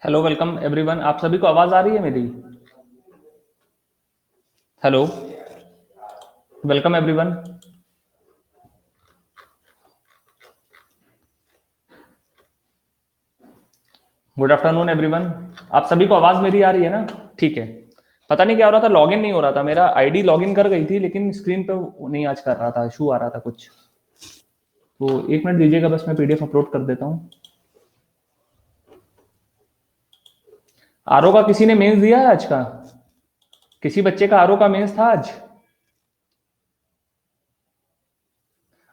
Hello, welcome everyone. आप सभी को आवाज आ रही है मेरी? Hello, welcome everyone. Good afternoon everyone. आप सभी को आवाज मेरी आ रही है ना? ठीक है। पता नहीं क्या हो रहा था, लॉगिन नहीं हो रहा था। मेरा आईडी लॉगिन कर गई थी लेकिन स्क्रीन पे नहीं आज कर रहा था, इशू आ रहा था कुछ। तो 1 मिनट दीजिएगा, बस मैं पीडीएफ अपलोड कर देता हूँ। आरओ का किसी ने मेंस दिया है आज का? किसी बच्चे का आरओ का मेंस था आज?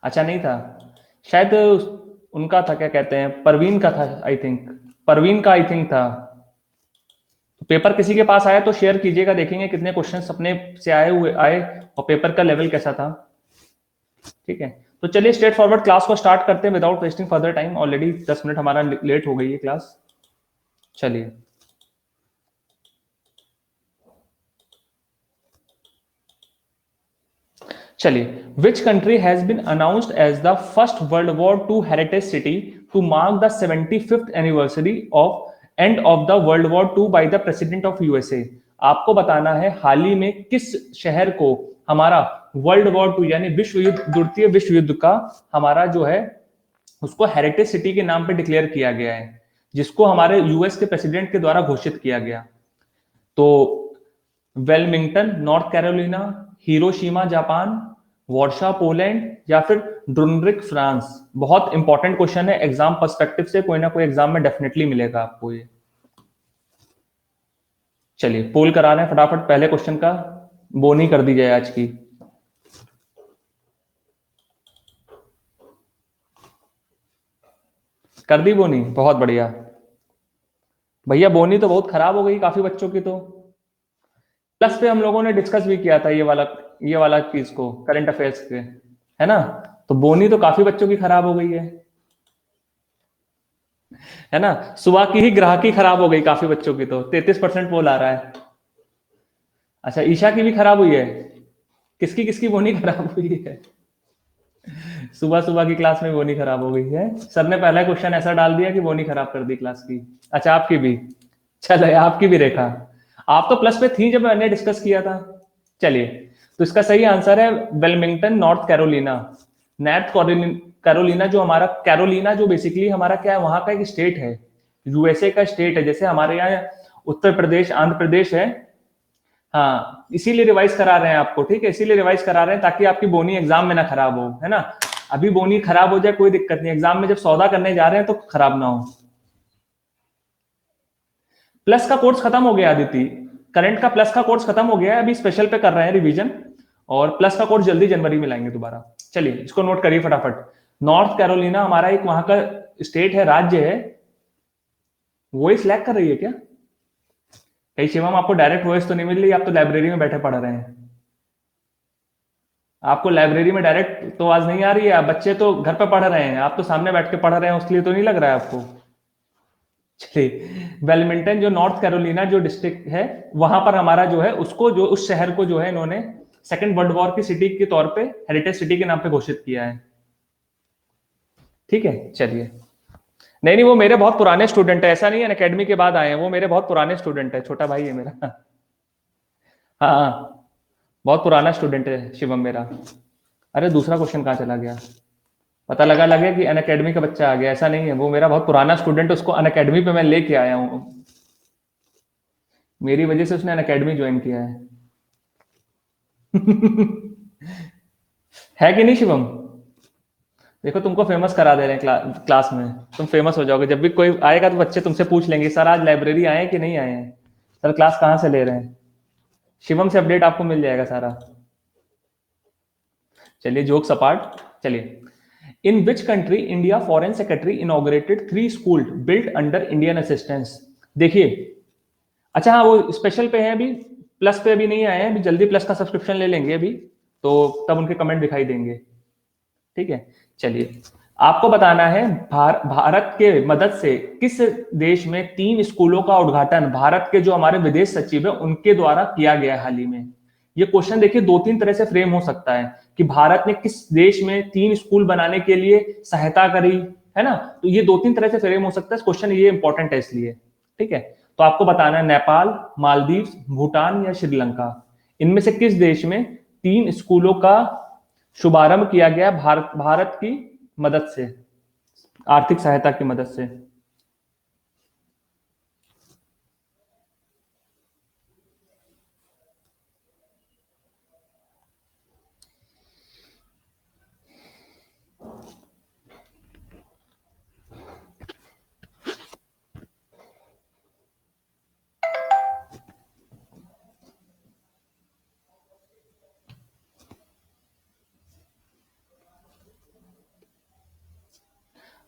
अच्छा, नहीं था। शायद उनका था, क्या कहते हैं, परवीन का था आई थिंक। परवीन का आई थिंक था। पेपर किसी के पास आया तो शेयर कीजिएगा, देखेंगे कितने क्वेश्चंस अपने से आए और पेपर का लेवल कैसा था। ठीक है, तो चलिए स्ट्रेट फॉरवर्ड क्लास को स्टार्ट करते हैं without wasting further time. Already 10 minute हमारा लेट हो गई है क्लास। चलिए, which country has been announced as the first world war two heritage city to mark the 75th anniversary of end of the world war two by the president of USA. आपको बताना है हाल ही में किस शहर को हमारा वर्ल्ड वॉर टू यानी विश्व युद्ध, द्वितीय विश्व युद्ध का हमारा जो है उसको हेरिटेज सिटी के नाम पे डिक्लेयर किया गया है, जिसको हमारे यूएस के प्रेसिडेंट के द्वारा घोषित किया गया। तो Wilmington North Carolina, Hiroshima Japan, Warsaw Poland या फिर ड्रुनब्रिक फ्रांस। बहुत इंपॉर्टेंट क्वेश्चन है, एग्जाम पर्सपेक्टिव से कोई ना कोई एग्जाम में डेफिनेटली मिलेगा आपको ये। चलिए पोल करा रहे हैं फटाफट, पहले क्वेश्चन का बोनी कर दी जाए आज की। कर दी बोनी, बहुत बढ़िया। भैया बोनी तो बहुत खराब हो गई काफी बच्चों की। तो प्लस पे हम लोगों ने डिस्कस भी किया था ये वाला चीज को, करंट अफेयर्स के, है ना? तो बोनी तो काफी बच्चों की खराब हो गई है ना? सुबह की ही ग्राहकी खराब हो गई काफी बच्चों की, तो 33% पोल आ रहा है। अच्छा, ईशा की भी खराब हुई है? किसकी किसकी बोनी खराब हुई है? सुबह सुबह की क्लास में बोनी खराब हो गई है। सर ने पहला क्वेश्चन ऐसा डाल दिया कि बोनी खराब कर दी क्लास की। अच्छा, आपकी भी? चलो, आपकी भी रेखा। आप तो प्लस पे थी जब मैंने डिस्कस किया था। चलिए, तो इसका सही आंसर है वेलमिंगटन नॉर्थ कैरोलिना। नॉर्थ कैरोलिना जो हमारा, कैरोलिना जो बेसिकली हमारा क्या है, वहां का एक स्टेट है, यूएसए का स्टेट है। जैसे हमारे यहाँ उत्तर प्रदेश, आंध्र प्रदेश है। हाँ, इसीलिए रिवाइज करा रहे हैं आपको, ठीक है? इसीलिए रिवाइज करा रहे हैं ताकि आपकी बोनी एग्जाम में ना खराब हो, है ना? अभी बोनी खराब हो जाए कोई दिक्कत नहीं, एग्जाम में जब सौदा करने जा रहे हैं तो खराब ना हो। प्लस का कोर्स खत्म हो गया आदिति, करंट का प्लस का कोर्स खत्म हो गया है, अभी स्पेशल पे कर रहे हैं रिवीजन, और प्लस का कोर्स जल्दी जनवरी में लाएंगे दोबारा। चलिए, इसको नोट करिए फटाफट। नॉर्थ कैरोलिना हमारा एक वहां का स्टेट है, राज्य है। वॉइस लैग कर रही है क्या? कहीं शिवम आपको डायरेक्ट वॉइस तो नहीं मिल रही? आप तो लाइब्रेरी में बैठे पढ़ रहे हैं। आपको लाइब्रेरी में डायरेक्ट तो आवाज नहीं आ रही है? आप बच्चे तो घर पे पढ़ रहे हैं, आप तो सामने बैठ के पढ़ रहे हैं, उसके लिए तो नहीं लग रहा है आपको? चलिए, वेलमिंगटन जो नॉर्थ कैरोलिना जो डिस्ट्रिक्ट है, वहां पर हमारा जो है उसको, जो उस शहर को जो है इन्होंने सेकेंड वर्ल्ड वॉर की सिटी के तौर पे हेरिटेज सिटी के नाम पे घोषित किया है। ठीक है, चलिए। नहीं नहीं, वो मेरे बहुत पुराने स्टूडेंट है, ऐसा नहीं है अकेडमी के बाद आए हैं, वो मेरे बहुत पुराने स्टूडेंट है, छोटा भाई है मेरा। हाँ हाँ, बहुत पुराना स्टूडेंट है शिवम मेरा। अरे दूसरा क्वेश्चन कहाँ चला गया? पता लगे कि अन अकेडमी का बच्चा आ गया, ऐसा नहीं है, वो मेरा बहुत पुराना स्टूडेंट, उसको अन अकेडमी पे मैं लेके आया हूँ। मेरी वजह से उसने अन अकेडमी ज्वाइन किया है। है कि नहीं शिवम? देखो, तुमको फेमस करा दे रहे हैं क्लास में, तुम फेमस हो जाओगे। जब भी कोई आएगा तो बच्चे तुमसे पूछ लेंगे, सर आज लाइब्रेरी आए कि नहीं आए हैं, सर क्लास कहाँ से ले रहे हैं। शिवम से अपडेट आपको मिल जाएगा सारा। चलिए, जोक्स अपार्ट। चलिए, in which country India foreign secretary inaugurated 3 school built under Indian assistance? देखिए, अच्छा हाँ, वो स्पेशल पे है अभी, प्लस पे अभी नहीं आए हैं, अभी जल्दी प्लस का सब्सक्रिप्शन ले लेंगे अभी, तो तब उनके कमेंट दिखाई देंगे। ठीक है, चलिए। आपको बताना है भारत के मदद से किस देश में 3 स्कूलों का उद्घाटन भारत के जो हमारे विदेश सचिव है उनके द्वारा किया गया हाल ही में। ये क्वेश्चन देखिए 2-3 तरह से फ्रेम हो सकता है कि भारत ने किस देश में 3 स्कूल बनाने के लिए सहायता करी, है ना। तो ये 2-3 तरह से फ्रेम हो सकता है, क्वेश्चन ये इंपॉर्टेंट है इसलिए, ठीक है। तो आपको बताना है नेपाल, मालदीव, भूटान या श्रीलंका, इनमें से किस देश में 3 स्कूलों का शुभारंभ किया गया भारत की मदद से, आर्थिक सहायता की मदद से।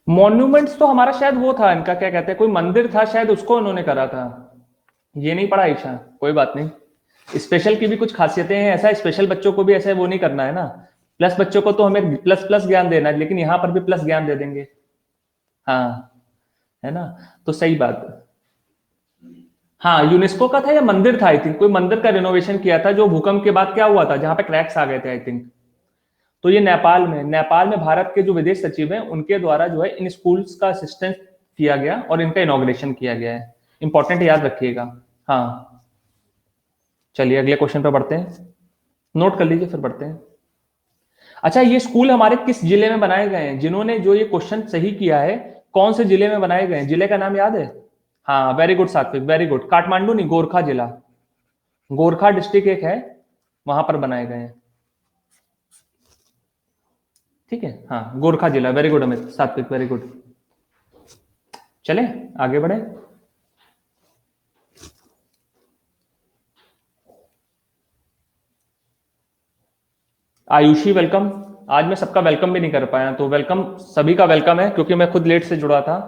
मॉन्यूमेंट्स तो हमारा शायद वो था, इनका क्या कहते हैं, कोई मंदिर था शायद, उसको उन्होंने करा था। ये नहीं पढ़ा ईशा, कोई बात नहीं। स्पेशल की भी कुछ खासियतें हैं, ऐसा स्पेशल बच्चों को भी ऐसे वो नहीं करना है ना। प्लस बच्चों को तो हमें प्लस प्लस ज्ञान देना है, लेकिन यहाँ पर भी प्लस ज्ञान दे देंगे। हाँ, है ना, तो सही बात। हाँ, यूनेस्को का था या मंदिर था, आई थिंक कोई मंदिर का रिनोवेशन किया था जो भूकंप के बाद क्या हुआ था, जहां पे क्रैक्स आ गए थे आई थिंक। तो ये नेपाल में भारत के जो विदेश सचिव हैं उनके द्वारा जो है इन स्कूल्स का असिस्टेंस किया गया और इनका इनॉग्रेशन किया गया है। इंपॉर्टेंट, याद रखिएगा। हाँ, चलिए अगले क्वेश्चन पर बढ़ते हैं, नोट कर लीजिए फिर बढ़ते हैं। अच्छा, ये स्कूल हमारे किस जिले में बनाए गए हैं, जिन्होंने जो ये क्वेश्चन सही किया है कौन से जिले में बनाए गए हैं, जिले का नाम याद है? हाँ, वेरी गुड सात्विक, वेरी गुड। काठमांडू नहीं, गोरखा जिला, गोरखा डिस्ट्रिक्ट एक है, वहां पर बनाए गए हैं, ठीक है। हाँ, गोरखा जिला, वेरी गुड अमित, सात्विक, वेरी गुड। चले आगे बढ़े। आयुषी वेलकम। आज मैं सबका वेलकम भी नहीं कर पाया, तो वेलकम, सभी का वेलकम है क्योंकि मैं खुद लेट से जुड़ा था।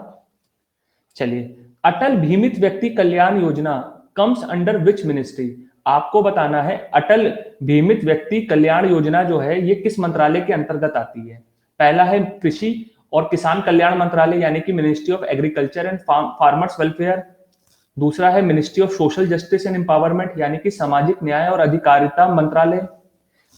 चलिए, अटल बीमित व्यक्ति Kalyan Yojana comes under which ministry. आपको बताना है अटल बीमित व्यक्ति कल्याण योजना जो है ये किस मंत्रालय के अंतर्गत आती है। पहला है कृषि और किसान कल्याण मंत्रालय यानी कि ministry of agriculture and farmers welfare. दूसरा है ministry of social justice and empowerment यानी कि सामाजिक न्याय और अधिकारिता मंत्रालय।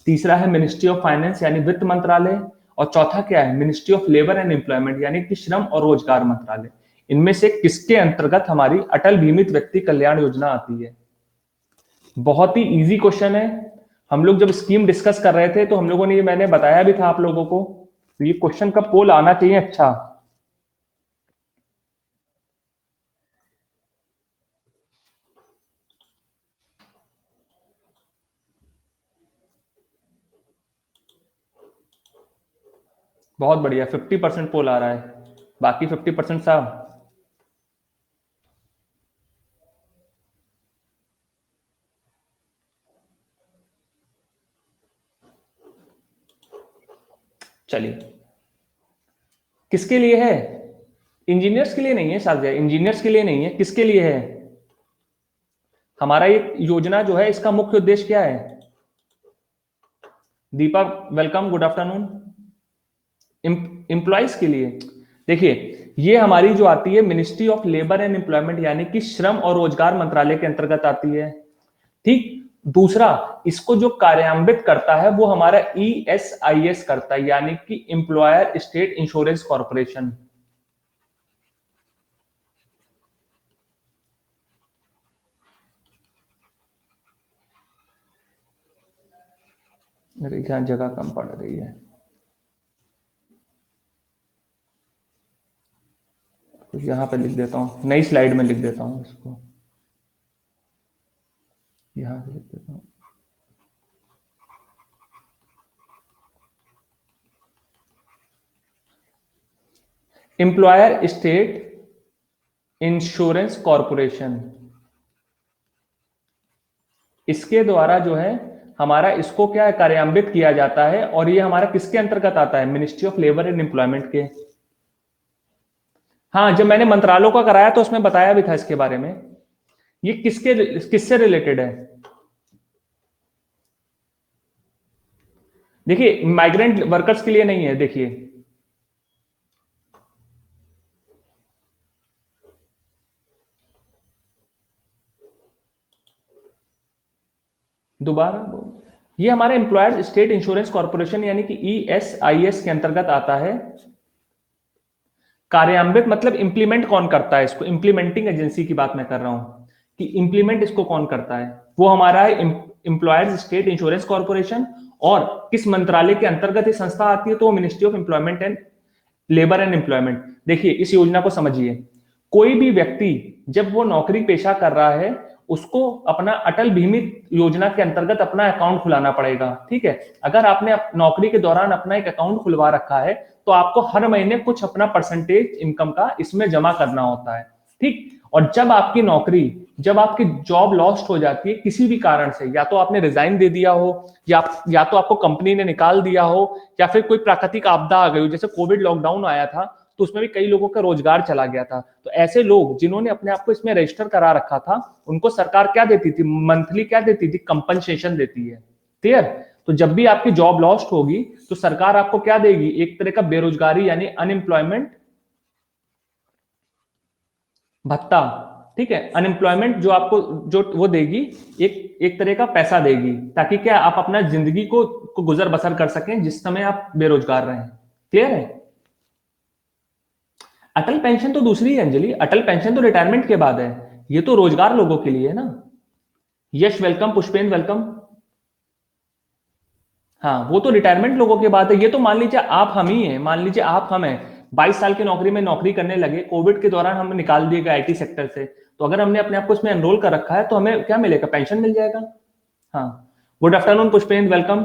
तीसरा है मिनिस्ट्री ऑफ फाइनेंस यानी वित्त मंत्रालय। और चौथा क्या है, ministry of labour and employment यानी कि श्रम और रोजगार मंत्रालय। इनमें से किसके अंतर्गत हमारी अटल बीमित व्यक्ति कल्याण योजना आती है? बहुत ही इजी क्वेश्चन है। हम लोग जब स्कीम डिस्कस कर रहे थे तो हम लोगों ने ये, मैंने बताया भी था आप लोगों को, तो ये क्वेश्चन का पोल आना चाहिए। अच्छा, बहुत बढ़िया, 50% पोल आ रहा है, बाकी 50% साहब। चलिए, किसके लिए है? इंजीनियर्स के लिए नहीं है साजिया, इंजीनियर्स के लिए नहीं है, किसके लिए है? हमारा ये योजना जो है इसका मुख्य उद्देश्य क्या है? Deepa welcome, good afternoon. Employees के लिए। देखिए, ये हमारी जो आती है ministry of labour and employment यानी कि श्रम और रोजगार मंत्रालय के अंतर्गत आती है, ठीक। दूसरा, इसको जो कार्यान्वित करता है वो हमारा ESIS करता है यानी कि एम्प्लॉयर स्टेट इंश्योरेंस कॉर्पोरेशन। मेरे ख्याल जगह कम पड़ रही है, कुछ यहाँ पे लिख देता हूँ, नई स्लाइड में लिख देता हूँ इसको, यहाँ पे लिख देता हूँ। एम्प्लॉयर स्टेट इंश्योरेंस कॉर्पोरेशन, इसके द्वारा जो है हमारा इसको क्या कार्यान्वित किया जाता है, और ये हमारा किसके अंतर्गत आता है? Ministry of labour and employment के। हाँ, जब मैंने मंत्रालयों का कराया तो उसमें बताया भी था इसके बारे में। ये किससे रिलेटेड है? देखिए, माइग्रेंट वर्कर्स के लिए नहीं है। देखिए, दोबारा ये हमारा एम्प्लॉयर्स स्टेट इंश्योरेंस कॉर्पोरेशन यानी कि ESIS के अंतर्गत आता है। कार्यान्वित मतलब इंप्लीमेंट कौन करता है इसको, इंप्लीमेंटिंग एजेंसी की बात मैं कर रहा हूं कि इंप्लीमेंट इसको कौन करता है, वो हमारा है एम्प्लॉयर्स स्टेट इंश्योरेंस कॉर्पोरेशन। और किस मंत्रालय के अंतर्गत ये संस्था आती है, तो ministry of employment and labour and employment. देखिए इस योजना को समझिए, कोई भी व्यक्ति जब वो नौकरी पेशा कर रहा है उसको अपना अटल बीमित योजना के अंतर्गत अपना अकाउंट खुलाना पड़ेगा। ठीक है, अगर आपने नौकरी के दौरान अपना एक अकाउंट खुलवा रखा है तो आपको हर महीने कुछ अपना परसेंटेज इनकम का इसमें जमा करना होता है। ठीक, और जब आपकी नौकरी, जब आपकी जॉब लॉस्ट हो जाती है किसी भी कारण से, या तो आपने रिजाइन दे दिया हो, या तो आपको कंपनी ने निकाल दिया हो, या फिर कोई प्राकृतिक आपदा आ गई हो, जैसे कोविड लॉकडाउन आया था तो उसमें भी कई लोगों का रोजगार चला गया था, तो ऐसे लोग जिन्होंने अपने आप को इसमें रजिस्टर करा रखा था उनको सरकार क्या देती थी, मंथली क्या देती थी, कंपनसेशन देती है। क्लियर? तो जब भी आपकी जॉब लॉस्ट होगी तो सरकार आपको क्या देगी, एक तरह का बेरोजगारी यानी अनएम्प्लॉयमेंट भत्ता। ठीक है, अनएम्प्लॉयमेंट जो आपको जो वो देगी, एक तरह का पैसा देगी, ताकि क्या आप अपना जिंदगी को गुजर बसर कर सकें जिस समय आप बेरोजगार रहें। क्लियर है? अटल पेंशन तो दूसरी है अंजलि, अटल पेंशन तो रिटायरमेंट के बाद है, ये तो रोजगार लोगों के लिए है ना। यश वेलकम, पुष्पेंद्र वेलकम। हाँ वो तो रिटायरमेंट लोगों के बाद है, ये तो मान लीजिए आप हम ही हैं, मान लीजिए आप हम हैं 22 साल की नौकरी में नौकरी करने लगे, कोविड के दौरान हम निकाल दिए गए आईटी सेक्टर से, तो अगर हमने अपने आप को इसमें एनरोल कर रखा है तो हमें क्या मिलेगा, पेंशन मिल जाएगा। हाँ, good afternoon Pushpendra welcome.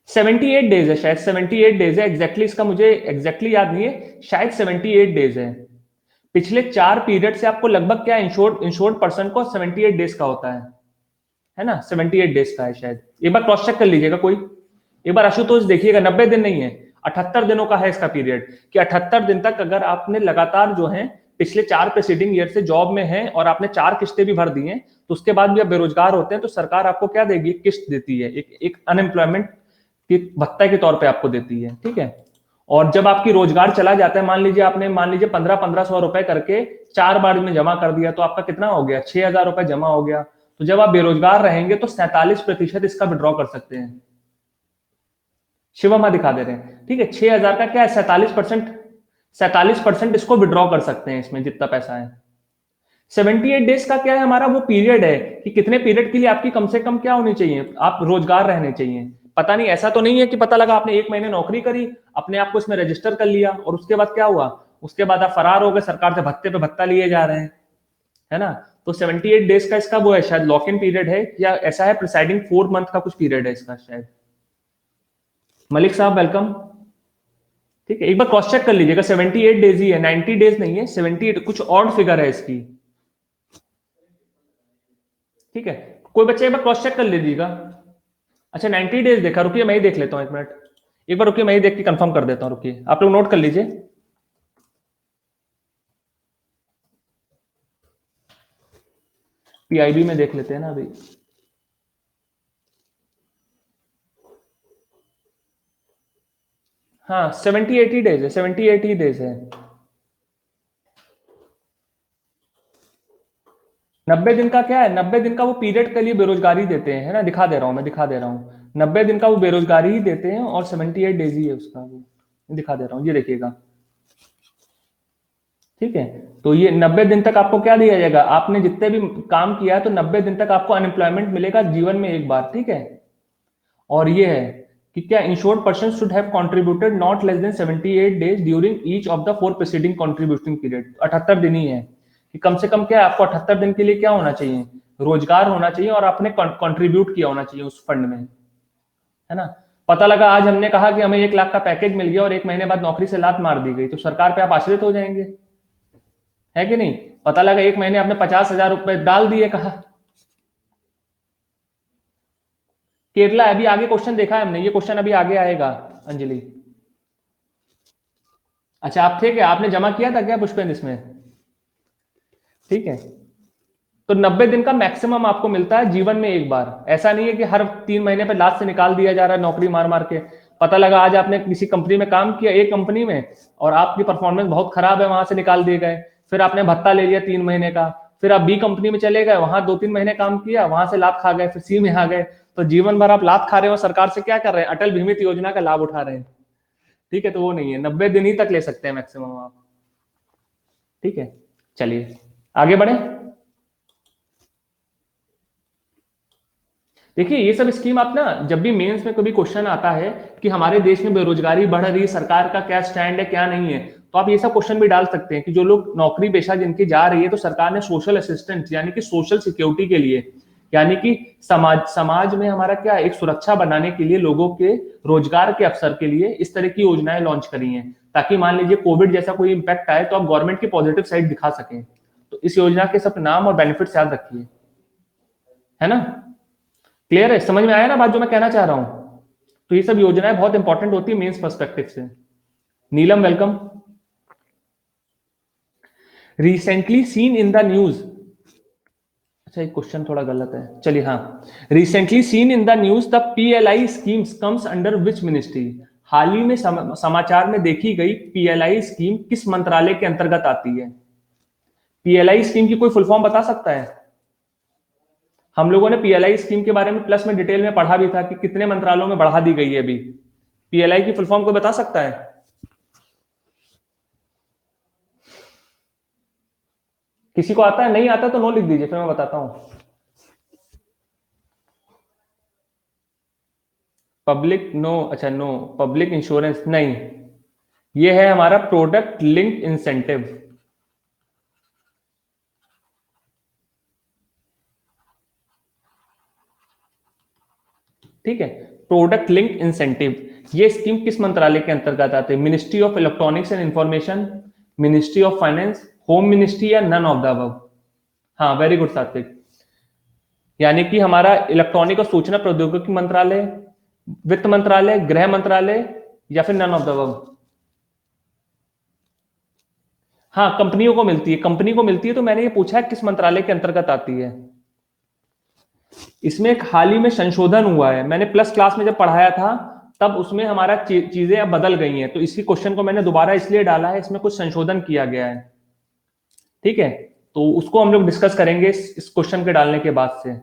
78 days है शायद, 78 डेज है एग्जैक्टली, इसका मुझे एग्जैक्टली याद नहीं है, शायद 78 डेज है। पिछले 4 पीरियड से आपको लगभग क्या इंश्योर्ड पर्सन को 78 डेज का होता है ना, 78 डेज का है शायद, एक बार क्रॉस चेक कर लीजिएगा कोई, एक बार आशुतोष देखिएगा, 90 दिन नहीं है, 78 दिनों का है इसका पीरियड, कि 78 दिन तक अगर आपने लगातार जो है पिछले 4 प्रेसिडिंग ईयर से जॉब में है और आपने 4 किस्तें भी भर दी हैं, तो उसके बाद भी आप बेरोजगार होते हैं तो सरकार आपको क्या देगी, किस्त देती है, एक अनएम्प्लॉयमेंट की भत्ता के तौर पे आपको देती है। ठीक है, और जब आपकी रोजगार चला जाता है, मान लीजिए आपने 1500 रुपए करके 4 बार में जमा कर दिया, तो आपका कितना हो गया, 6000 रुपए जमा हो गया। तो जब आप बेरोजगार रहेंगे तो 47% इसका विड्रॉ कर सकते हैं। शिवम दिखा दे रहे हैं, ठीक है, 6000 का क्या है, 47% इसको विड्रॉ कर सकते हैं इसमें जितना पैसा है। 78 डेज का क्या है हमारा, वो पीरियड है कि कितने पीरियड के लिए आपकी कम से कम क्या होनी चाहिए, आप रोजगार रहने चाहिए। पता नहीं, ऐसा तो नहीं है कि पता लगा आपने 1 महीने नौकरी करी, अपने आप को इसमें रजिस्टर कर लिया और उसके बाद क्या हुआ, उसके बाद आप फरार हो गए, सरकार से भत्ते पे भत्ता लिए जा रहे हैं, है ना। तो 78 डेज का इसका वो है, शायद लॉक इन पीरियड है, या ऐसा है प्रिसाइडिंग 4 मंथ का कुछ पीरियड है इसका शायद। मलिक साहब वेलकम। ठीक है, एक बार क्रॉस चेक कर लीजिएगा, 78 डेज ही है, 90 डेज नहीं है, 78 कुछ और फिगर है इसकी। ठीक है, कोई बच्चा एक बार क्रॉस चेक कर लीजिएगा। अच्छा 90 डेज देखा, रुकिए मैं ही देख लेता हूँ, 1 मिनट, एक बार रुकिए मैं ही देख के कंफर्म कर देता हूँ, रुकिए आप लोग नोट कर लीजिए। पीआईबी में देख लेते हैं ना अभी। हाँ 70-80 डेज है, 70-80 डेज है। 90 दिन का क्या है, 90 दिन का वो पीरियड के लिए बेरोजगारी देते हैं, है ना, दिखा दे रहा हूं मैं, दिखा दे रहा हूँ, 90 दिन का वो बेरोजगारी ही देते हैं और 78 डेज ही है उसका, वो दिखा दे रहा हूँ, ये देखिएगा। ठीक है, तो ये 90 दिन तक आपको क्या दिया जाएगा, आपने जितने भी काम किया है तो 90 दिन तक आपको अनएम्प्लॉयमेंट मिलेगा जीवन में एक बार। ठीक है, और ये है कि क्या insured person should have contributed not less than 78 days during each of the 4 preceding contributing period. 78 दिन ही है कि कम से कम क्या है, आपको 78 दिन के लिए क्या होना चाहिए, रोजगार होना चाहिए और आपने कंट्रीब्यूट किया होना चाहिए उस फंड में, है ना। पता लगा आज हमने कहा कि हमें 1 लाख का पैकेज मिल गया और 1 महीने बाद नौकरी से लात मार दी गई, तो सरकार पे आप आश्रित हो जाएंगे, है कि नहीं। पता लगा 1 महीने आपने 50,000 रुपए डाल दिए, कहा केरला, अभी आगे क्वेश्चन देखा है हमने, ये क्वेश्चन अभी आगे आएगा अंजलि। अच्छा आप थे क्या, आपने जमा किया था क्या पुष्पेंद्र इसमें? ठीक है, तो 90 दिन का मैक्सिमम आपको मिलता है जीवन में एक बार, ऐसा नहीं है कि हर 3 महीने पे लास्ट से निकाल दिया जा रहा है नौकरी मार मार के। पता लगा आज आपने किसी कंपनी में काम किया, एक कंपनी में, और आपकी परफॉर्मेंस बहुत खराब है, वहां से निकाल दिए गए, फिर आपने भत्ता ले लिया 3 महीने का, फिर आप बी कंपनी में चले गए, वहां 2-3 महीने काम किया, वहां से लाभ खा गए, फिर सी में आ गए, तो जीवन भर आप लाभ खा रहे हो, सरकार से क्या कर रहे हैं, अटल बीमित योजना का लाभ उठा रहे हैं। ठीक है, तो वो नहीं है, 90 दिन ही तक ले सकते हैं मैक्सिमम आप। ठीक है, चलिए आगे बढ़े। देखिए ये सब स्कीम आप ना, जब भी मेंस में कभी क्वेश्चन आता है कि हमारे देश में बेरोजगारी बढ़ रही है, सरकार का क्या स्टैंड है क्या नहीं है, तो आप ये सब क्वेश्चन भी डाल सकते हैं कि जो लोग नौकरी पेशा जिनकी जा रही है, तो सरकार ने सोशल असिस्टेंस यानी कि सोशल सिक्योरिटी के लिए, यानी कि समाज में हमारा क्या एक सुरक्षा बनाने के लिए, लोगों के रोजगार के अवसर के लिए इस तरह की योजनाएं लॉन्च करी हैं, ताकि मान लीजिए कोविड जैसा कोई इंपैक्ट आए तो आप गवर्नमेंट की पॉजिटिव साइड दिखा सकें। तो इस योजना के सब नाम और बेनिफिट्स याद रखिए, है ना। क्लियर है, समझ में आया ना बात जो मैं कहना चाह रहा हूं। तो ये सब योजनाएं बहुत इंपॉर्टेंट होती है मेंस पर्सपेक्टिव से। Neelam welcome. Recently seen in the news, अच्छा एक क्वेश्चन थोड़ा गलत है, चलिए हाँ। Recently seen in the news the PLI schemes comes under which ministry, हाल ही में समाचार में देखी गई पीएलआई स्कीम किस मंत्रालय के अंतर्गत आती है। पीएलआई स्कीम की कोई फुल फॉर्म बता सकता है। हम लोगों ने पीएलआई स्कीम के बारे में प्लस में डिटेल में पढ़ा भी था कि कितने मंत्रालयों में बढ़ा दी गई है अभी। पीएलआई की फुल फॉर्म कोई बता सकता है। किसी को आता है, नहीं आता तो नो लिख दीजिए, फिर मैं बताता हूं। पब्लिक नो, अच्छा नो, पब्लिक इंश्योरेंस नहीं, ये है हमारा प्रोडक्ट लिंक इंसेंटिव। ठीक है, प्रोडक्ट लिंक इंसेंटिव, ये स्कीम किस मंत्रालय के अंतर्गत आते हैं। Ministry of electronics and information, ministry of finance, home ministry या नन ऑफ द अबव। हाँ वेरी गुड सात्विक, यानी कि हमारा इलेक्ट्रॉनिक और सूचना प्रौद्योगिकी मंत्रालय, वित्त मंत्रालय, गृह मंत्रालय या फिर नन ऑफ द अबव। हाँ कंपनियों को मिलती है, कंपनी को मिलती है, तो मैंने ये पूछा है किस मंत्रालय के अंतर्गत आती है। इसमें एक हाल ही में संशोधन हुआ है, मैंने प्लस क्लास में जब पढ़ाया था तब उसमें हमारा चीजें अब बदल गई हैं, तो इसी क्वेश्चन को मैंने दोबारा इसलिए डाला है, इसमें कुछ संशोधन किया गया है। ठीक है, तो उसको हम लोग डिस्कस करेंगे इस क्वेश्चन के डालने के बाद से।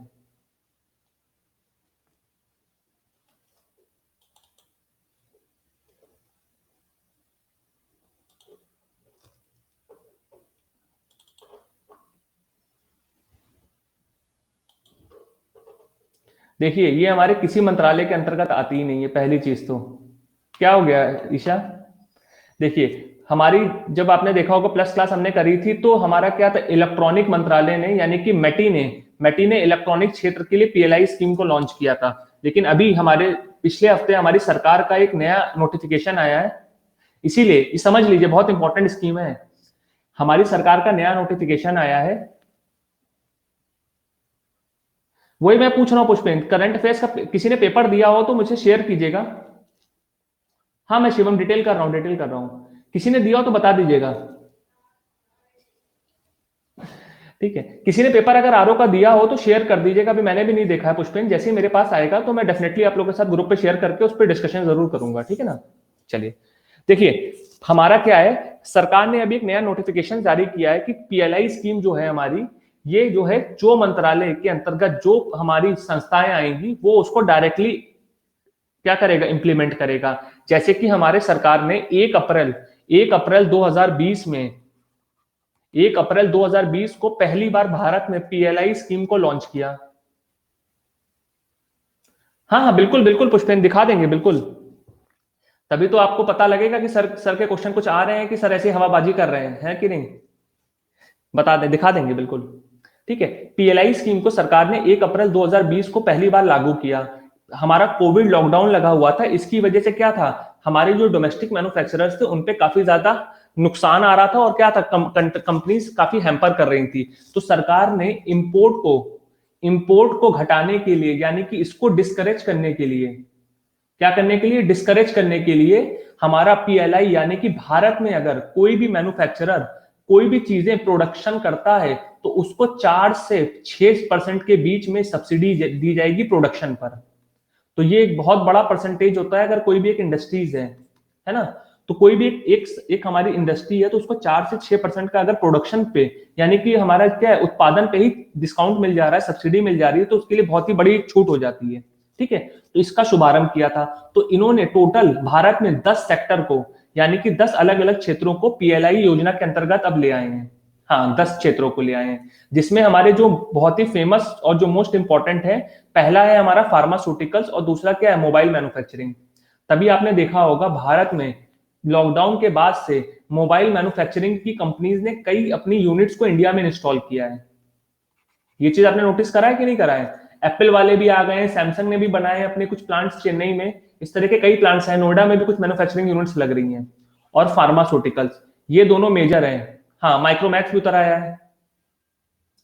देखिए ये हमारे किसी मंत्रालय के अंतर्गत आती ही नहीं है, पहली चीज तो। क्या हो गया ईशा, देखिए हमारी, जब आपने देखा होगा प्लस क्लास हमने करी थी, तो हमारा क्या था, इलेक्ट्रॉनिक मंत्रालय ने यानी कि मेटी ने इलेक्ट्रॉनिक क्षेत्र के लिए पीएलआई स्कीम को लॉन्च किया था। लेकिन अभी हमारे पिछले हफ्ते हमारी सरकार का एक नया नोटिफिकेशन आया है, इसीलिए समझ लीजिए बहुत इंपॉर्टेंट स्कीम है। हमारी सरकार का नया नोटिफिकेशन आया है, वही मैं पूछ रहा हूँ पुष्पेंद्र, करंट अफेयर्स का किसी ने पेपर दिया हो तो मुझे शेयर कीजिएगा। हाँ मैं शिवम डिटेल कर रहा हूँ, डिटेल कर रहा हूँ, किसी ने दिया हो तो बता दीजिएगा। ठीक है, किसी ने पेपर अगर आरओ का दिया हो तो शेयर कर दीजिएगा, अभी मैंने भी नहीं देखा है पुष्पेंद्र, जैसे ही मेरे पास आएगा तो मैं डेफिनेटली आप लोगों के साथ ग्रुप पे शेयर करके उस पर डिस्कशन जरूर करूंगा, ठीक है ना। चलिए देखिए हमारा क्या है, सरकार ने अभी एक नया नोटिफिकेशन जारी किया है कि पीएलआई स्कीम जो है हमारी, ये जो है जो मंत्रालय के अंतर्गत जो हमारी संस्थाएं आएंगी वो उसको डायरेक्टली क्या करेगा, इंप्लीमेंट करेगा। जैसे कि हमारे सरकार ने 1 अप्रैल 2020 में 1 अप्रैल 2020 को पहली बार भारत में पीएलआई स्कीम को लॉन्च किया। हाँ हाँ बिल्कुल बिल्कुल पुष्पेंद्र, दिखा देंगे बिल्कुल, तभी तो आपको पता लगेगा कि सर के क्वेश्चन कुछ आ रहे हैं कि सर ऐसी हवाबाजी कर रहे हैं कि नहीं। बता दें, दिखा देंगे बिल्कुल। ठीक है, पीएलआई स्कीम को सरकार ने 1 अप्रैल 2020 को पहली बार लागू किया। हमारा कोविड लॉकडाउन लगा हुआ था, इसकी वजह से क्या था, हमारे जो डोमेस्टिक मैन्युफैक्चरर्स थे उन पे काफी ज्यादा नुकसान आ रहा था, और क्या था, कंपनीज काफी हैम्पर कर रही थी। तो सरकार ने इंपोर्ट को घटाने के लिए, यानी कि इसको डिस्करेज करने के लिए, क्या करने के लिए, डिस्करेज करने के लिए, हमारा पीएलआई यानी कि भारत में अगर कोई भी मैन्युफैक्चरर कोई भी चीजें प्रोडक्शन करता है तो उसको 4 से 6% के बीच में सब्सिडी दी जाएगी प्रोडक्शन पर। तो ये एक बहुत बड़ा परसेंटेज होता है अगर कोई भी एक इंडस्ट्रीज है ना। तो कोई भी एक हमारी इंडस्ट्री है तो उसको 4 से 6% का अगर प्रोडक्शन पे, यानी कि हमारा क्या है, उत्पादन पे ही डिस्काउंट मिल जा रहा है, सब्सिडी मिल जा रही है, तो उसके लिए बहुत ही बड़ी छूट हो जाती है। ठीक है, तो इसका शुभारंभ किया था। तो इन्होंने टोटल भारत में 10 सेक्टर को, यानी कि 10 अलग अलग क्षेत्रों को पीएलआई योजना के अंतर्गत अब ले आए हैं। हाँ, 10 क्षेत्रों को ले आए हैं, जिसमें हमारे जो बहुत ही फेमस और जो मोस्ट इंपॉर्टेंट है, पहला है हमारा फार्मास्यूटिकल्स और दूसरा क्या है, मोबाइल मैन्युफैक्चरिंग। तभी आपने देखा होगा भारत में लॉकडाउन के बाद से मोबाइल मैन्युफैक्चरिंग की कंपनीज ने कई अपनी यूनिट्स को इंडिया में इंस्टॉल किया है। ये चीज आपने नोटिस करा है कि नहीं करा है? एप्पल वाले भी आ गए हैं, सैमसंग ने भी बनाए हैं अपने कुछ प्लांट्स चेन्नई में, इस तरह के कई प्लांट्स हैं, नोएडा में भी कुछ मैन्युफैक्चरिंग यूनिट्स लग रही हैं। और फार्मास्यूटिकल्स, ये दोनों मेजर हैं। हाँ, माइक्रोमैक्स भी उतर आया है।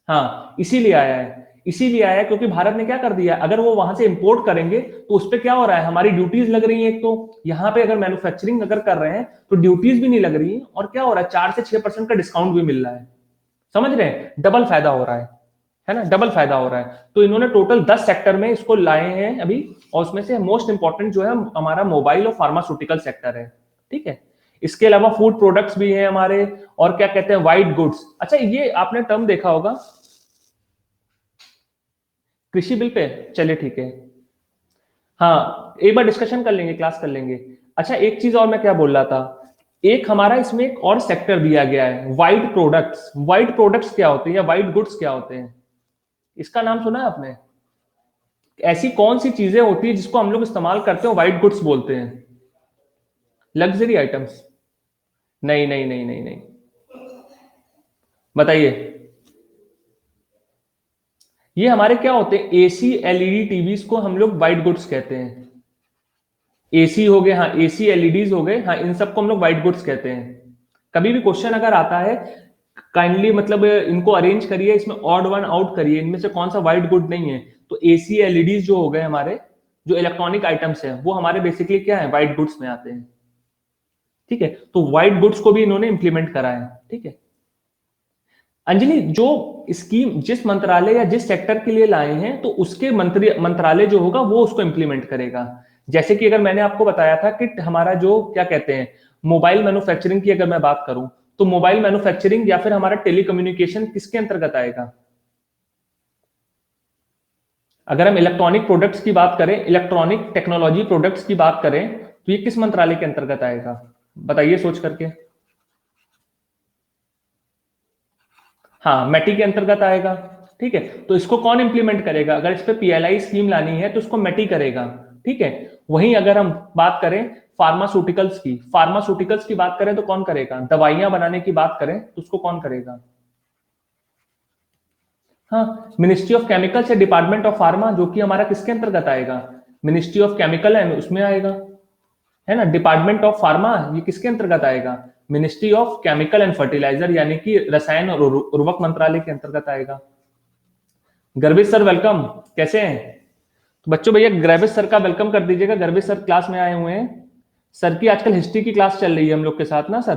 हाँ, इसीलिए आया है, इसीलिए आया है क्योंकि भारत ने क्या कर दिया, अगर वो वहां से इंपोर्ट करेंगे तो उस पर क्या हो रहा है, हमारी ड्यूटीज लग रही है। एक तो यहाँ पे अगर मैन्युफैक्चरिंग अगर कर रहे हैं तो ड्यूटीज भी नहीं लग रही है, और क्या हो रहा है, 4 से 6% का डिस्काउंट भी मिल रहा है। समझ रहे हैं, डबल फायदा हो रहा है ना, डबल फायदा हो रहा है। तो इन्होंने टोटल 10 सेक्टर में इसको लाए हैं अभी, और उसमें से मोस्ट इंपॉर्टेंट जो है हमारा मोबाइल और फार्मास्यूटिकल सेक्टर है। ठीक है, इसके अलावा फूड प्रोडक्ट्स भी हैं हमारे, और क्या कहते हैं, वाइट गुड्स। अच्छा, ये आपने टर्म देखा होगा कृषि बिल पे, चलिए ठीक है। हाँ, एक बार डिस्कशन कर लेंगे, क्लास कर लेंगे। अच्छा, एक चीज और मैं क्या बोल रहा था, एक हमारा इसमें एक और सेक्टर दिया गया है, वाइट प्रोडक्ट्स। वाइट प्रोडक्ट्स क्या होते हैं या वाइट गुड्स क्या होते हैं, इसका नाम सुना है आपने? ऐसी कौन सी चीजें होती है जिसको हम लोग इस्तेमाल करते हैं, वाइट गुड्स बोलते हैं? Luxury items? नहीं नहीं नहीं नहीं नहीं, बताइए। ये हमारे क्या होते हैं, एसी एलईडी टीवीज को हम लोग वाइट गुड्स कहते हैं। एसी हो गए, हाँ, एसी एलईडीज हो गए, हाँ, इन सबको हम लोग व्हाइट गुड्स कहते हैं। कभी भी क्वेश्चन अगर आता है, काइंडली मतलब इनको अरेंज करिए, इसमें ऑड वन आउट करिए, इनमें से कौन सा व्हाइट गुड नहीं है। तो एसी एलईडीज जो हो गए हमारे, जो इलेक्ट्रॉनिक आइटम्स हैं, वो हमारे बेसिकली क्या है, व्हाइट गुड्स में आते हैं। ठीक है, तो व्हाइट गुड्स को भी इन्होंने इंप्लीमेंट करा है। ठीक है अंजलि, जो स्कीम जिस मंत्रालय या जिस सेक्टर के लिए लाए हैं, तो उसके मंत्रालय जो होगा वो उसको इंप्लीमेंट करेगा। जैसे कि अगर मैंने आपको बताया था कि हमारा जो क्या कहते हैं, मोबाइल मैन्युफैक्चरिंग की अगर मैं बात करूं, तो मोबाइल मैन्युफैक्चरिंग या फिर हमारा टेलीकम्युनिकेशन किसके अंतर्गत आएगा? अगर हम इलेक्ट्रॉनिक प्रोडक्ट्स की बात करें, इलेक्ट्रॉनिक टेक्नोलॉजी प्रोडक्ट्स की बात करें, तो ये किस मंत्रालय के अंतर्गत आएगा, बताइए सोच करके। हाँ, मेटी के अंतर्गत आएगा। ठीक है, तो इसको कौन इंप्लीमेंट करेगा, अगर इस पे पीएलआई स्कीम लानी है तो इसको मेटी करेगा। ठीक है, वहीं अगर हम बात करें फार्मास्यूटिकल्स की, फार्मास्यूटिकल्स की बात करें तो कौन करेगा, दवाइयां बनाने की बात करें तो उसको कौन करेगा? हाँ, मिनिस्ट्री ऑफ केमिकल्स या डिपार्टमेंट ऑफ फार्मा, जो कि हमारा किसके अंतर्गत आएगा, मिनिस्ट्री ऑफ केमिकल है उसमें आएगा, है ना। डिपार्टमेंट ऑफ फार्मा ये किसके अंतर्गत आएगा, ministry of chemical and fertilizer, यानी कि रसायन और उर्वरक मंत्रालय के अंतर्गत आएगा। गर्वित सर वेलकम, कैसे हैं? तो बच्चों भैया गर्वित सर का वेलकम कर दीजिएगा, गर्वित सर क्लास में आए हुए हैं। सर की आजकल हिस्ट्री की क्लास चल रही है हम लोग के साथ ना सर,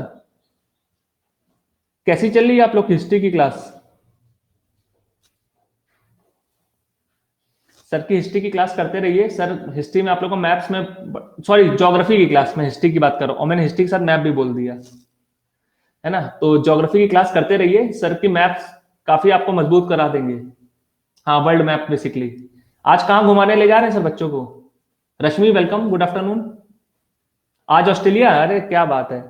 कैसी चल रही है आप लोग की हिस्ट्री की क्लास? सर की हिस्ट्री की क्लास करते रहिए, सर हिस्ट्री में आप लोग को मैप्स में, सॉरी ज्योग्राफी की क्लास में, हिस्ट्री की बात कर रहा हूं, और मैंने हिस्ट्री के साथ मैप भी बोल दिया, है ना। तो ज्योग्राफी की क्लास करते रहिए, सर की मैप्स काफी आपको मजबूत करा देंगे। हाँ, वर्ल्ड मैप बेसिकली। आज कहाँ घुमाने ले जा रहे हैं सर बच्चों को? रश्मि वेलकम, गुड आफ्टरनून। आज ऑस्ट्रेलिया, अरे क्या बात है।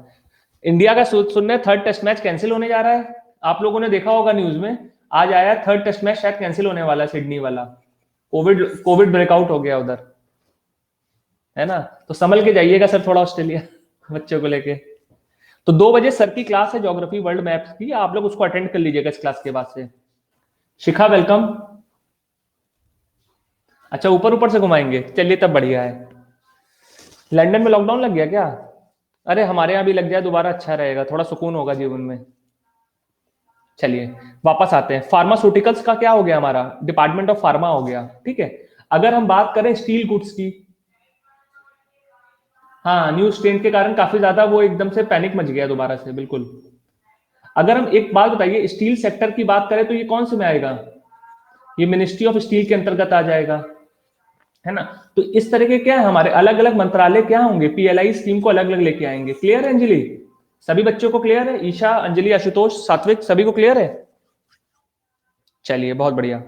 इंडिया का सुनने थर्ड टेस्ट मैच कैंसिल होने जा रहा है, आप लोगों ने देखा होगा न्यूज में, आज आया थर्ड टेस्ट मैच शायद कैंसिल होने वाला है, सिडनी वाला। कोविड कोविड ब्रेकआउट हो गया उधर, है ना। तो संभल के जाइएगा सर थोड़ा ऑस्ट्रेलिया बच्चों को लेके। तो 2 बजे सर की क्लास है ज्योग्राफी वर्ल्ड मैप्स की, आप लोग उसको अटेंड कर लीजिएगा इस क्लास के बाद से। शिखा वेलकम। अच्छा, ऊपर ऊपर से घुमाएंगे, चलिए तब बढ़िया है। लंदन में लॉकडाउन लग गया क्या? अरे हमारे यहाँ भी लग जाए दोबारा, अच्छा रहेगा, थोड़ा सुकून होगा जीवन में। चलिए वापस आते हैं, फार्मास्यूटिकल्स का क्या हो गया, हमारा डिपार्टमेंट ऑफ फार्मा हो गया। ठीक है, अगर हम बात करें स्टील गुड्स की, हाँ, न्यू स्ट्रेन के कारण काफी ज्यादा वो एकदम से पैनिक मच गया दोबारा से, बिल्कुल। अगर हम एक बात बताइए, स्टील सेक्टर की बात करें तो ये कौन से में आएगा, ये मिनिस्ट्री ऑफ स्टील के अंतर्गत आ जाएगा, है ना। तो इस तरह के क्या है, हमारे अलग अलग मंत्रालय क्या होंगे, पीएलआई स्कीम को अलग अलग लेके आएंगे। क्लियर है अंजलि? सभी बच्चों को क्लियर है? ईशा, अंजलि, आशुतोष, सात्विक, सभी को क्लियर है? चलिए बहुत बढ़िया।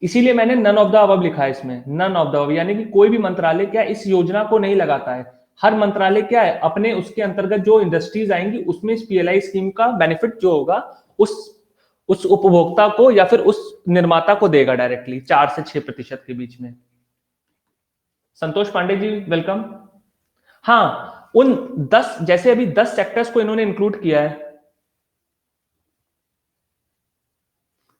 इसीलिए मैंने नन ऑफ द अबव लिखा है इसमें, नन ऑफ द अबव, यानी कि कोई भी मंत्रालय क्या इस योजना को नहीं लगाता है। हर मंत्रालय क्या है अपने उसके अंतर्गत जो इंडस्ट्रीज आएंगी उसमें इस पीएलआई स्कीम का बेनिफिट जो होगा उस उपभोक्ता को या फिर उस निर्माता को देगा डायरेक्टली 4 से 6% के बीच में। संतोष पांडे जी वेलकम। हाँ, उन 10 जैसे अभी 10 सेक्टर्स को इन्होंने इंक्लूड किया है।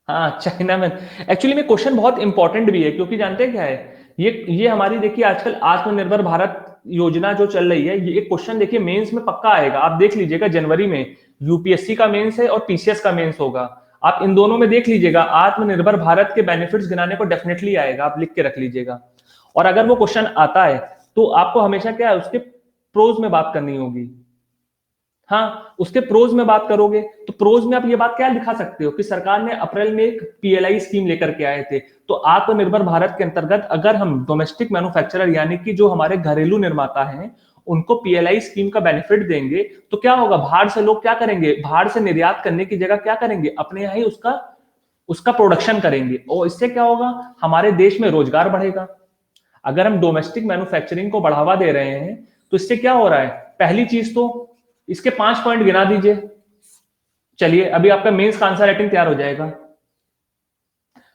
हाँ, चाइना में एक्चुअली में क्वेश्चन बहुत इंपॉर्टेंट भी है, क्योंकि जानते हैं क्या है, ये हमारी देखिए आजकल आत्मनिर्भर भारत योजना जो चल रही है, ये क्वेश्चन देखिए मेंस में पक्का आएगा। आप देख लीजिएगा जनवरी में यूपीएससी का मेंस है और पीसीएस का मेंस होगा। आप इन दोनों में देख लीजिएगा, आत्मनिर्भर भारत के बेनिफिट्स गिनाने को डेफिनेटली आएगा, आप लिख के रख लीजिएगा। और अगर वो क्वेश्चन आता है तो आपको हमेशा क्या है उसके प्रोज में बात करनी होगी। हाँ, उसके प्रोज में बात करोगे तो प्रोज में आप ये बात क्या लिखा सकते हो कि सरकार ने अप्रैल में एक पीएलआई स्कीम लेकर के आए थे, तो आत्मनिर्भर भारत के अंतर्गत अगर हम डोमेस्टिक मैन्युफैक्चरर यानी कि जो हमारे घरेलू निर्माता हैं उनको पीएलआई स्कीम का बेनिफिट देंगे, तो क्या होगा, बाहर से लोग क्या करेंगे, बाहर से निर्यात करने की जगह क्या करेंगे, अपने यहाँ ही उसका उसका प्रोडक्शन करेंगे, और इससे क्या होगा, हमारे देश में रोजगार बढ़ेगा। अगर हम डोमेस्टिक मैन्युफैक्चरिंग को बढ़ावा दे रहे हैं तो इससे क्या हो रहा है, पहली चीज तो इसके 5 पॉइंट गिना दीजिए। चलिए अभी आपका मेंस का आंसर राइटिंग तैयार हो जाएगा।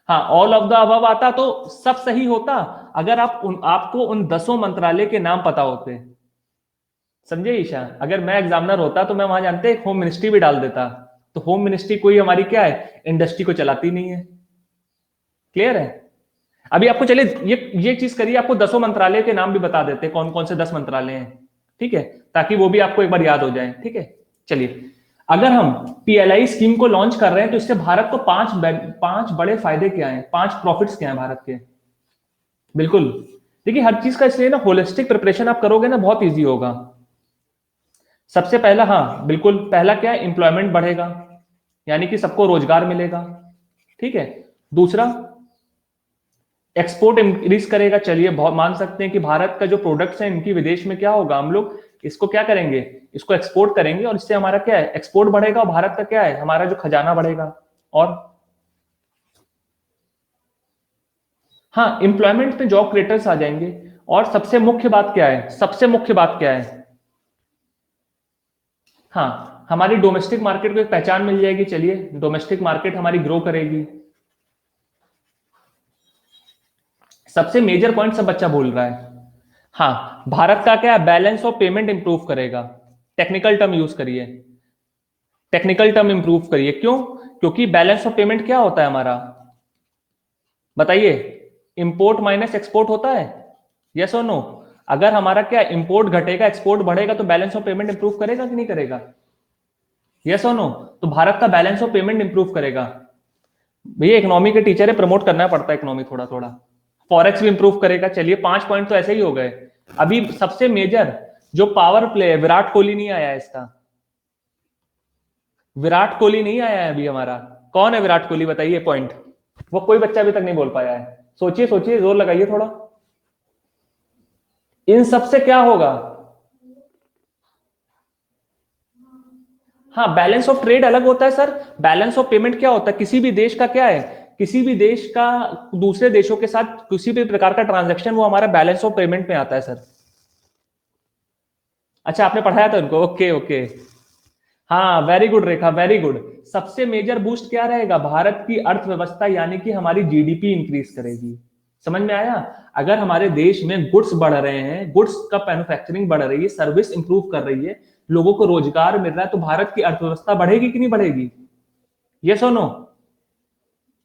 हाँ, ऑल ऑफ द अबव आता तो सब सही होता अगर आपको उन 10 मंत्रालय के नाम पता होते। समझे ईशा? अगर मैं एग्जामिनर होता तो मैं वहां जानते होम मिनिस्ट्री भी डाल देता, तो होम मिनिस्ट्री कोई हमारी क्या है, इंडस्ट्री को चलाती नहीं है। क्लियर है? अभी आपको चलिए ये चीज करिए, आपको 10 मंत्रालय के नाम भी बता देते कौन कौन से 10 मंत्रालय हैं, ठीक है, ताकि वो भी आपको एक बार याद हो जाए। ठीक है, चलिए अगर हम पीएलआई स्कीम को लॉन्च कर रहे हैं तो इससे भारत को 5 बड़े फायदे क्या हैं, 5 प्रॉफिट्स क्या हैं भारत के। बिल्कुल, देखिए हर चीज का इसलिए ना होलिस्टिक प्रिपरेशन आप करोगे ना बहुत इजी होगा। सबसे पहला, हाँ बिल्कुल, पहला क्या है, एम्प्लॉयमेंट बढ़ेगा, यानी कि सबको रोजगार मिलेगा। ठीक है, दूसरा एक्सपोर्ट इंक्रीज करेगा। चलिए बहुत मान सकते हैं कि भारत का जो प्रोडक्ट्स हैं इनकी विदेश में क्या होगा, हम लोग इसको क्या करेंगे, इसको एक्सपोर्ट करेंगे, और इससे हमारा क्या है, एक्सपोर्ट बढ़ेगा, और भारत का क्या है, हमारा जो खजाना बढ़ेगा। और हाँ, एम्प्लॉयमेंट में जॉब क्रिएटर्स आ जाएंगे। और सबसे मुख्य बात क्या है, सबसे मुख्य बात क्या है, हाँ हमारी डोमेस्टिक मार्केट को एक पहचान मिल जाएगी। चलिए डोमेस्टिक मार्केट हमारी ग्रो करेगी। सबसे मेजर पॉइंट सब बच्चा बोल रहा है, हाँ भारत का क्या है, बैलेंस ऑफ पेमेंट इंप्रूव करेगा। टेक्निकल टर्म यूज करिए, टेक्निकल टर्म इंप्रूव करिए। क्यों? क्योंकि बैलेंस ऑफ पेमेंट क्या होता है हमारा, बताइए, इंपोर्ट माइनस एक्सपोर्ट होता है, यस और नो। अगर हमारा क्या इंपोर्ट घटेगा एक्सपोर्ट बढ़ेगा तो बैलेंस ऑफ पेमेंट इंप्रूव करेगा कि नहीं करेगा, यस और नो। तो भारत का बैलेंस ऑफ पेमेंट इंप्रूव करेगा। भैया इकोनॉमी के टीचर है, प्रमोट करना पड़ता है इकोनॉमी थोड़ा थोड़ा। फॉरेक्स भी इंप्रूव करेगा। चलिए 5 पॉइंट तो ऐसे ही हो गए। अभी सबसे मेजर जो पावर प्ले है, विराट कोहली नहीं आया है इसका, विराट कोहली नहीं आया है अभी हमारा। कौन है विराट कोहली बताइए पॉइंट, वो कोई बच्चा अभी तक नहीं बोल पाया है। सोचिए सोचिए, जोर लगाइए थोड़ा। इन सबसे क्या होगा, हाँ बैलेंस ऑफ ट्रेड अलग होता है सर। बैलेंस ऑफ पेमेंट क्या होता है, किसी भी देश का क्या है, किसी भी देश का दूसरे देशों के साथ किसी भी प्रकार का ट्रांजैक्शन वो हमारा बैलेंस ऑफ पेमेंट में आता है सर। अच्छा आपने पढ़ाया था उनको, ओके ओके। हाँ वेरी गुड रेखा, वेरी गुड। सबसे मेजर बूस्ट क्या रहेगा, भारत की अर्थव्यवस्था यानी कि हमारी जीडीपी इंक्रीज करेगी। समझ में आया? अगर हमारे देश में गुड्स बढ़ रहे हैं, गुड्स का मैन्युफैक्चरिंग बढ़ रही है, सर्विस इंप्रूव कर रही है, लोगों को रोजगार मिल रहा है, तो भारत की अर्थव्यवस्था बढ़ेगी कि नहीं बढ़ेगी, यस और नो।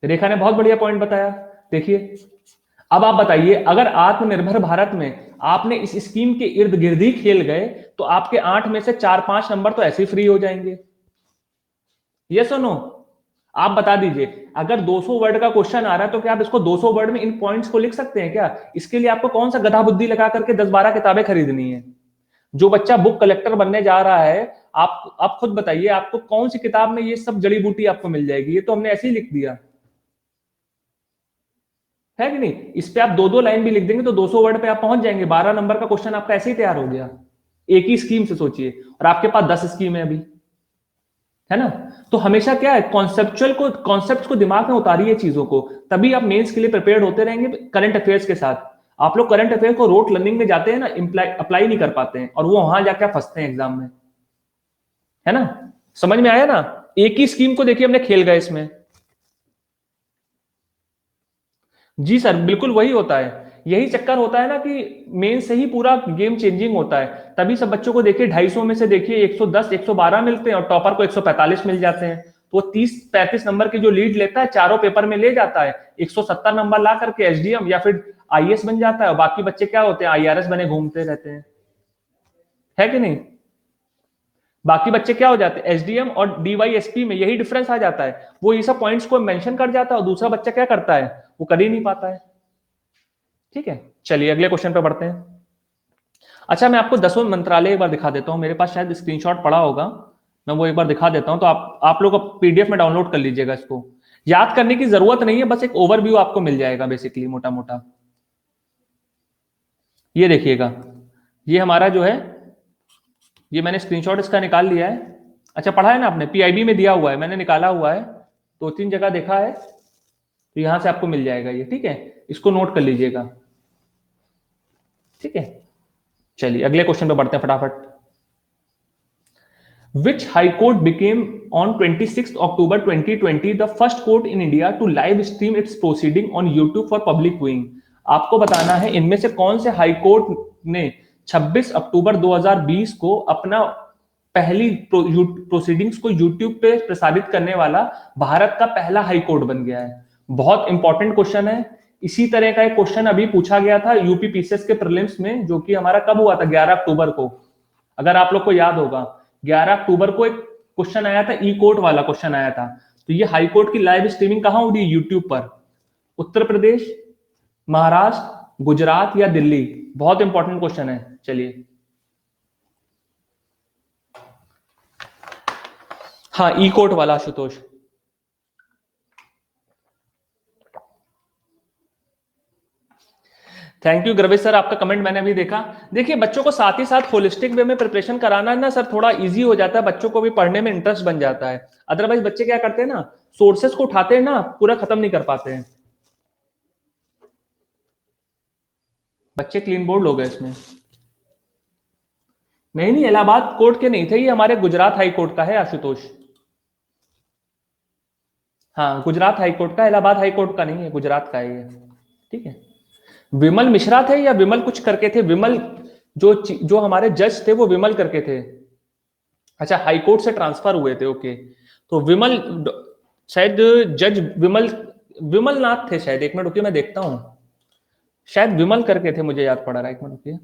रेखा ने बहुत बढ़िया पॉइंट बताया। देखिए अब आप बताइए, अगर आत्मनिर्भर भारत में आपने इस स्कीम के इर्द गिर्द ही खेल गए तो आपके 8 में से 4-5 नंबर तो ऐसे ही फ्री हो जाएंगे, यस और नो। आप बता दीजिए, अगर 200 वर्ड का क्वेश्चन आ रहा है तो क्या आप इसको 200 वर्ड में इन पॉइंट्स को लिख सकते हैं क्या? इसके लिए आपको कौन सा गधा बुद्धि लगा करके 10-12 किताबें खरीदनी है? जो बच्चा बुक कलेक्टर बनने जा रहा है, आप खुद बताइए आपको कौन सी किताब में ये सब जड़ी बूटी आपको मिल जाएगी? ये तो हमने ऐसे ही लिख दिया है कि नहीं? इस पे आप 2-2 लाइन भी लिख देंगे तो 200 वर्ड पे आप पहुंच जाएंगे। 12 नंबर का क्वेश्चन आपका ऐसे ही तैयार हो गया, एक ही स्कीम से सोचिए, और आपके पास 10 स्कीम है अभी, है ना? तो हमेशा क्या है, कॉन्सेप्ट को दिमाग में उतारिए चीजों को, तभी आप मेंस के लिए प्रिपेयर्ड होते रहेंगे। करंट अफेयर्स के साथ आप लोग करंट अफेयर को रोट लर्निंग में जाते हैं ना, अप्लाई नहीं कर पाते हैं, और वो वहां जाकर फंसते हैं एग्जाम में, है ना? समझ में आया ना? एक ही स्कीम को देखिए हमने खेल गए इसमें। जी सर, बिल्कुल वही होता है, यही चक्कर होता है ना कि मेन से ही पूरा गेम चेंजिंग होता है। तभी सब बच्चों को देखिए 250 में से देखिए 110 112 मिलते हैं, और टॉपर को 145 मिल जाते हैं। तो 30-35 नंबर की जो लीड लेता है, चारों पेपर में ले जाता है, 170 नंबर ला करके एसडीएम या फिर आईएएस बन जाता है, और बाकी बच्चे क्या होते हैं, आईआरएस बने घूमते रहते हैं, है कि नहीं? बाकी बच्चे क्या हो जाते हैं, एसडीएम और डीवाईएसपी में यही डिफरेंस आ जाता है, वो ये सब पॉइंट्स को मेंशन कर जाता है, और दूसरा बच्चा क्या करता है, वो कर ही नहीं पाता है। ठीक है, चलिए अगले क्वेश्चन पे बढ़ते हैं। अच्छा, मैं आपको 10वें मंत्रालय एक बार दिखा देता हूं, मेरे पास शायद स्क्रीनशॉट पड़ा होगा, मैं वो एक बार दिखा देता हूं, तो आप लोग पीडीएफ में डाउनलोड कर लीजिएगा इसको। याद करने की जरूरत नहीं है, बस एक ओवरव्यू आपको मिल जाएगा बेसिकली, मोटा मोटा। ये देखिएगा, ये हमारा जो है, ये मैंने स्क्रीनशॉट इसका निकाल लिया है। अच्छा, पढ़ा है ना आपने, पीआईबी में दिया हुआ है, मैंने निकाला हुआ है, 2-3 जगह देखा है, तो यहां से आपको मिल जाएगा ये। ठीक है, इसको नोट कर लीजिएगा। ठीक है, चलिए अगले क्वेश्चन पे बढ़ते हैं फटाफट। Which High Court became on 26th October 2020 the first court in India to live stream its proceeding on YouTube for public viewing? आपको बताना है इनमें से कौन से हाई कोर्ट ने 26 अक्टूबर 2020 को अपना पहली प्रोसीडिंग्स को YouTube पे प्रसारित करने वाला भारत का पहला हाई कोर्ट बन गया है। बहुत इंपॉर्टेंट क्वेश्चन है। इसी तरह का एक क्वेश्चन अभी पूछा गया था यूपी पीसीएस के प्रीलिम्स में, जो कि हमारा कब हुआ था, 11 अक्टूबर को, अगर आप लोग को याद होगा। 11 अक्टूबर को एक क्वेश्चन आया था, ई कोर्ट वाला क्वेश्चन आया था। तो ये हाई कोर्ट की लाइव स्ट्रीमिंग कहां होगी, यूट्यूब पर। उत्तर प्रदेश, महाराष्ट्र, गुजरात या दिल्ली? बहुत इंपॉर्टेंट क्वेश्चन है। चलिए, हाँ, ई कोर्ट वाला आशुतोष। थैंक यू ग्रवेश सर, आपका कमेंट मैंने अभी देखा। देखिए, बच्चों को साथ ही साथ होलिस्टिक वे में प्रिपरेशन कराना ना सर, थोड़ा इजी हो जाता है, बच्चों को भी पढ़ने में इंटरेस्ट बन जाता है। अदरवाइज बच्चे क्या करते हैं ना, सोर्सेस को उठाते हैं ना, पूरा खत्म नहीं कर पाते हैं। बच्चे क्लीन बोर्ड लोग हैं इसमें। नहीं, इलाहाबाद कोर्ट के नहीं थे, ये हमारे गुजरात हाई कोर्ट का है आशुतोष। हाँ, गुजरात हाई कोर्ट का, इलाहाबाद हाई कोर्ट का नहीं है, गुजरात का है ये। ठीक है, विमल मिश्रा थे या विमल कुछ करके थे, विमल जो हमारे जज थे वो विमल करके थे। अच्छा, हाई कोर्ट से ट्रांसफर हुए थे, ओके। तो विमल, शायद जज विमल नाथ थे शायद, एक मिनट रुकिए मैं देखता हूं, शायद विमल करके थे, मुझे याद पड़ा रहा है, एक मिनट रुकिए।